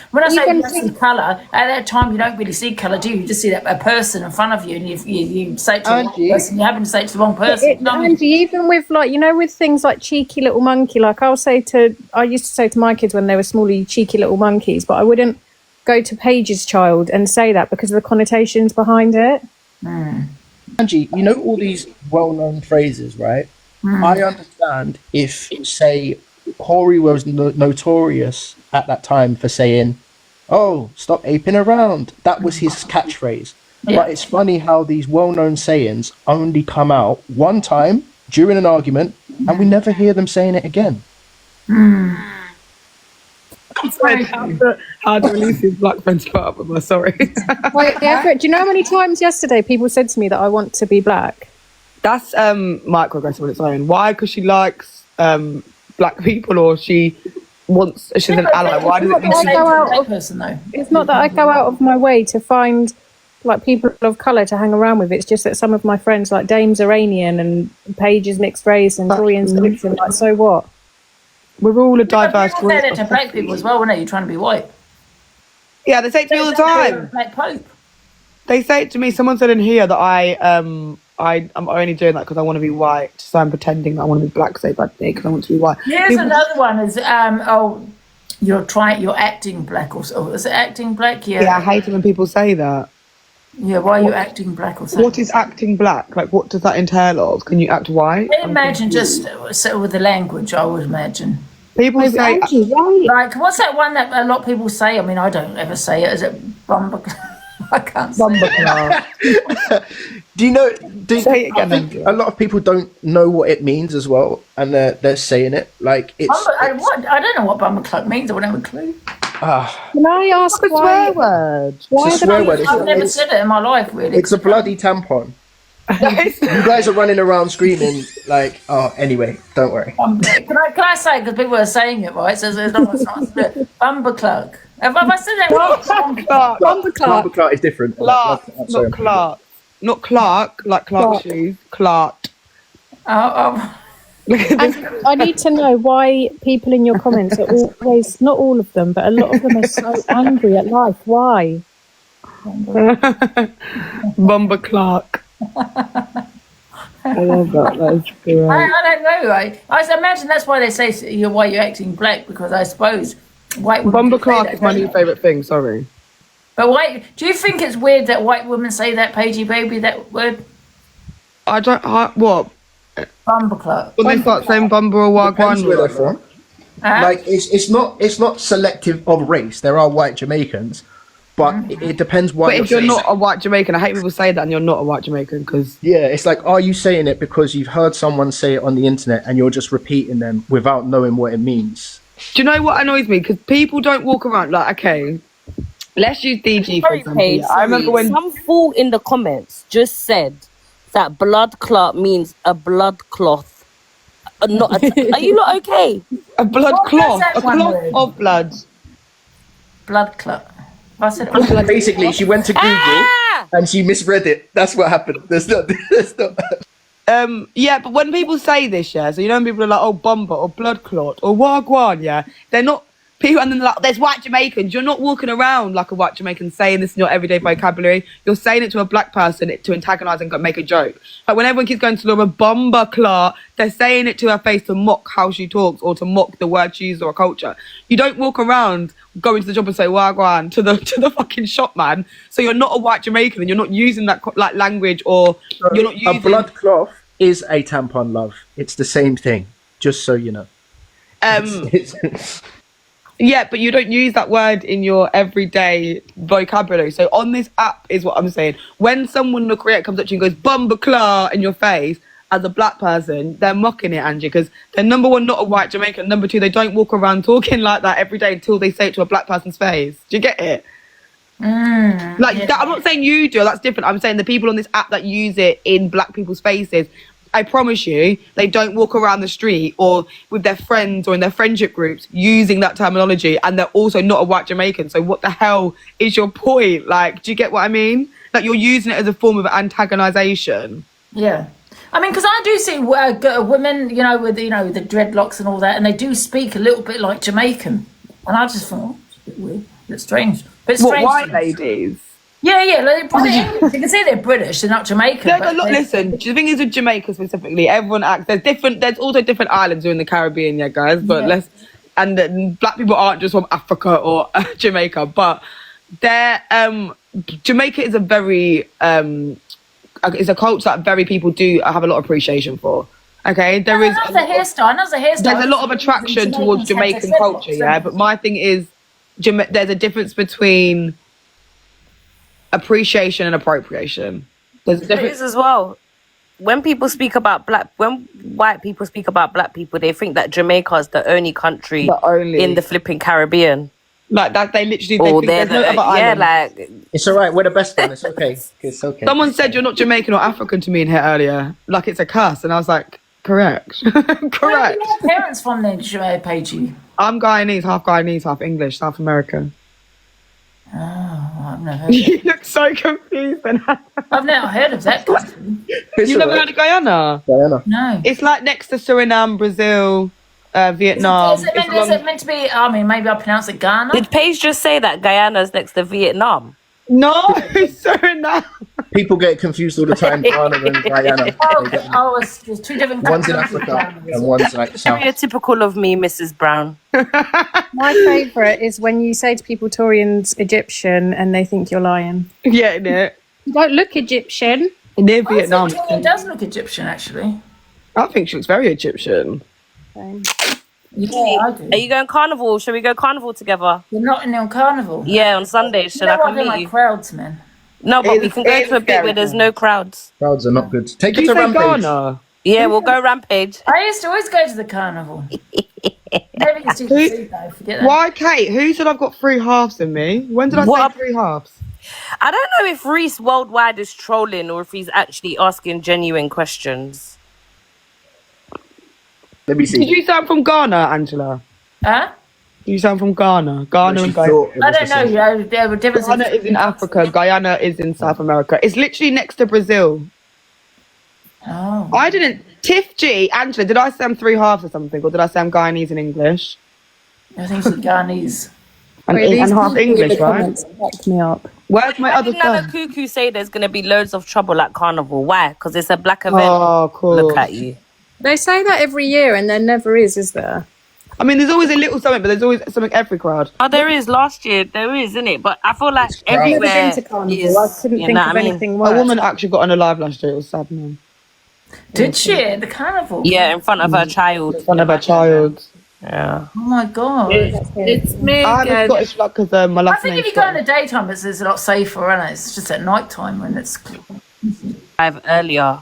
When I say you see colour, at that time you don't really see colour, do you? You just see that a person in front of you, and you say it to the wrong person. You happen to say it to the wrong person. Angie, even with with things like cheeky little monkey, like I used to say to my kids when they were small, you cheeky little monkeys, but I wouldn't go to Paige's child and say that because of the connotations behind it. Angie, you know all these well-known phrases, right? I understand if, say, Corey was notorious at that time for saying, oh, stop aping around. That was his catchphrase. Yeah. But it's funny how these well-known sayings only come out one time during an argument, and we never hear them saying it again. How to release his black friend's part of my sorry. Wait, do you know how many times yesterday people said to me that I want to be black? That's microaggressive on its own. Why? Because she likes black people, or she's an ally. Why does it mean it's not that I go out of my way to find like people of colour to hang around with. It's just that some of my friends, like Dame's Iranian and Paige is mixed race and Torian's Egyptian, like so what? We're all a diverse group. You say that to black people as well, weren't you? You're trying to be white. Yeah, they say it to me all the time. Black Pope. They say it to me. Someone said in here that I'm only doing that because I want to be white, so I'm pretending that I want to be black, say bad thing because I want to be white. Here's another one: is you're acting black, or so is it acting black? Yeah, I hate it when people say that. Yeah, why are you acting black or something? What is acting black? Like, what does that entail of? Can you act white? I imagine just with the language, I would imagine. People say, like, what's that one that a lot of people say? I mean, I don't ever say it. Is it bumper? I can't say it. Do you know? Say it again, I think a lot of people don't know what it means as well, and they're saying it like it's. I don't know what bumper club means. I wouldn't have a clue. Can I ask it's a swear word. Why It's a swear word. I've never said it in my life, really. It's a bloody tampon. You guys are running around screaming like, oh, anyway, don't worry. Can I say, because people are saying it, right? So there's not bumper club. Have I said that wrong? Bumper Bumper clot is different. Clark, not Clark. Not Clark, like Clark shoes. Clark. And I need to know why people in your comments are always, not all of them, but a lot of them are so angry at life. Why? Bumper Clark. I love that. That's great. I don't know. I imagine that's why they say why you're acting black, because I suppose white women. Bumper Clark is my new favourite thing. Sorry. But do you think it's weird that white women say that, Pagey baby, that word? I don't. What? Bumper Clark. When they start saying Bumper or Depends Wagwan. where they're from. Like it's not selective of race. There are white Jamaicans, but it depends why. But if you're not a white Jamaican, I hate people say that, and you're not a white Jamaican because it's like, are you saying it because you've heard someone say it on the internet and you're just repeating them without knowing what it means? Do you know what annoys me? Because people don't walk around like, okay, let's use DG for example. Paige, I remember when some fool in the comments just said that blood clot means a blood cloth. Are you not okay? A blood cloth, a cloth of blood. Blood clot. I said it was Basically, she went to Google and she misread it. That's what happened. There's not. Yeah, but when people say this, yeah, so you know when people are like, oh, bumper or blood clot or wagwan, yeah, they're not people, and then they're like, there's white Jamaicans. You're not walking around like a white Jamaican saying this in your everyday vocabulary. You're saying it to a black person to antagonise and make a joke. Like when everyone keeps going to Laura Bumper Clark, they're saying it to her face to mock how she talks or to mock the word she used or a culture. You don't walk around going to the job and say wagwan to the fucking shop man. So you're not a white Jamaican and you're not using that like language, or you're not using a blood cloth is a tampon, love. It's the same thing. Just so you know. Yeah, but you don't use that word in your everyday vocabulary. So on this app is what I'm saying. When someone the creator comes up to you and goes "Bumbaclaw" in your face as a black person, they're mocking it, Angie, because they're number one, not a white Jamaican. Number two, they don't walk around talking like that every day until they say it to a black person's face. Do you get it? I'm not saying you do. That's different. I'm saying the people on this app that use it in black people's faces. I promise you, they don't walk around the street or with their friends or in their friendship groups using that terminology, and they're also not a white Jamaican. So what the hell is your point? Like, do you get what I mean? Like, you're using it as a form of antagonization. Yeah. I mean, because I do see women, with the dreadlocks and all that, and they do speak a little bit like Jamaican. And I just thought, it's a bit weird. It's strange. But it's strange. White ladies? Yeah. Like, you can say they're British, they're not Jamaican. Listen, the thing is with Jamaica specifically, everyone acts. There's also different islands in the Caribbean, yeah, guys. But and black people aren't just from Africa or Jamaica, but they're Jamaica is a very it's a culture that very people do have a lot of appreciation for. Okay, there is a hairstyle. There's a lot of attraction towards Jamaican culture, yeah. But my thing is, there's a difference between appreciation and appropriation. There's a difference. There is as well. When white people speak about black people, they think that Jamaica is the only country in the flipping Caribbean. Like that, they literally think there's no other island. Like it's all right. We're the best one. It's okay. It's okay. Someone said you're not Jamaican or African to me in here earlier, like it's a curse, and I was like, correct. Correct. Where are your parents from then, Pagey? I'm Guyanese, half English, South American. Oh, I've never heard of You look so confused. I've never heard of that country. You've never heard of Guyana? No. It's like next to Suriname, Brazil, Vietnam. Is it meant to be, I mean, maybe I pronounce it Ghana? Did Paige just say that Guyana's next to Vietnam? No, Suriname. People get confused all the time, Ghana and Guyana. It's two different One's in Africa and one's like south. Very typical of me, Mrs. Brown. My favourite is when you say to people Torian's Egyptian and they think you're lying. Yeah, innit? You don't look Egyptian. Near Vietnam. Torian does look Egyptian, actually. I think she looks very Egyptian. Yeah, I do. Are you going carnival? Shall we go carnival together? You're not in on carnival. Yeah, on Sunday. Should I come meet you? Crowds, man. No, but we can go to a bit where there's no crowds. Crowds are not good. Take it to Rampage. Yeah, we'll go Rampage. I used to always go to the carnival. Never used to eat food though. Forget that. Why, Kate? Who said I've got 3 halves in me? When did I say 3 halves? I don't know if Reese Worldwide is trolling or if he's actually asking genuine questions. Let me see. Did you sound from Ghana, Angela? Huh? You sound from Ghana. Ghana and Guyana. I don't know. There were differences. Ghana is in Africa. Guyana is in South America. It's literally next to Brazil. Oh. I didn't. Tiff G, Angela, did I say I'm 3 halves or something? Or did I say I'm Guyanese in English? I think it's Guyanese. And half English, right? Back me up. Where's my other Nana son? Cuckoo say there's going to be loads of trouble at carnival. Why? Because it's a black event. Oh, cool. Look at you. They say that every year, and there never is there? I mean, there's always a little something, but there's always something every crowd. Oh, there is. Last year, there is, isn't it? But I feel like everywhere. I've never been to carnival. I couldn't think of anything worse. A woman actually got on a live last year. It was sad, man. Did she at the carnival? Yeah, in front of her child. In front of her child. Yeah. Oh my god. It's me I have a Scottish luck because my I last think name's if you go in Scottish. the daytime, it's a lot safer, isn't it? It's just at night time when it's. Live earlier.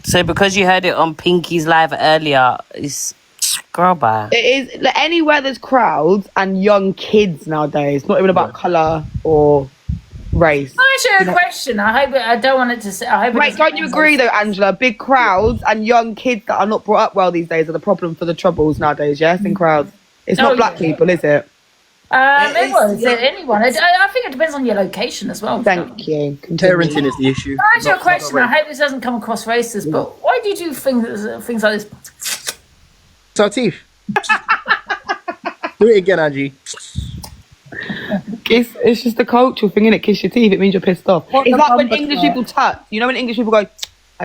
So because you heard it on Pinky's live earlier, it's girl bye. It is like, anywhere there's crowds and young kids nowadays. Not even about colour or race. I ask you a question. I hope I don't want it to say. I hope. Wait, don't you agree though, Angela? Big crowds and young kids that are not brought up well these days are the problem for the troubles nowadays. Yes, in crowds. It's not black people, is it? Anyone? Is it anyone? I think it depends on your location as well. Thank you. Parenting is the issue. Can I ask you a question? I hope this doesn't come across racist, but why do you do things like this? Satif. Do it again, Angie. It's just a cultural thing, innit? Kiss your teeth. It means you're pissed off. It's like when English people touch. You know when English people go,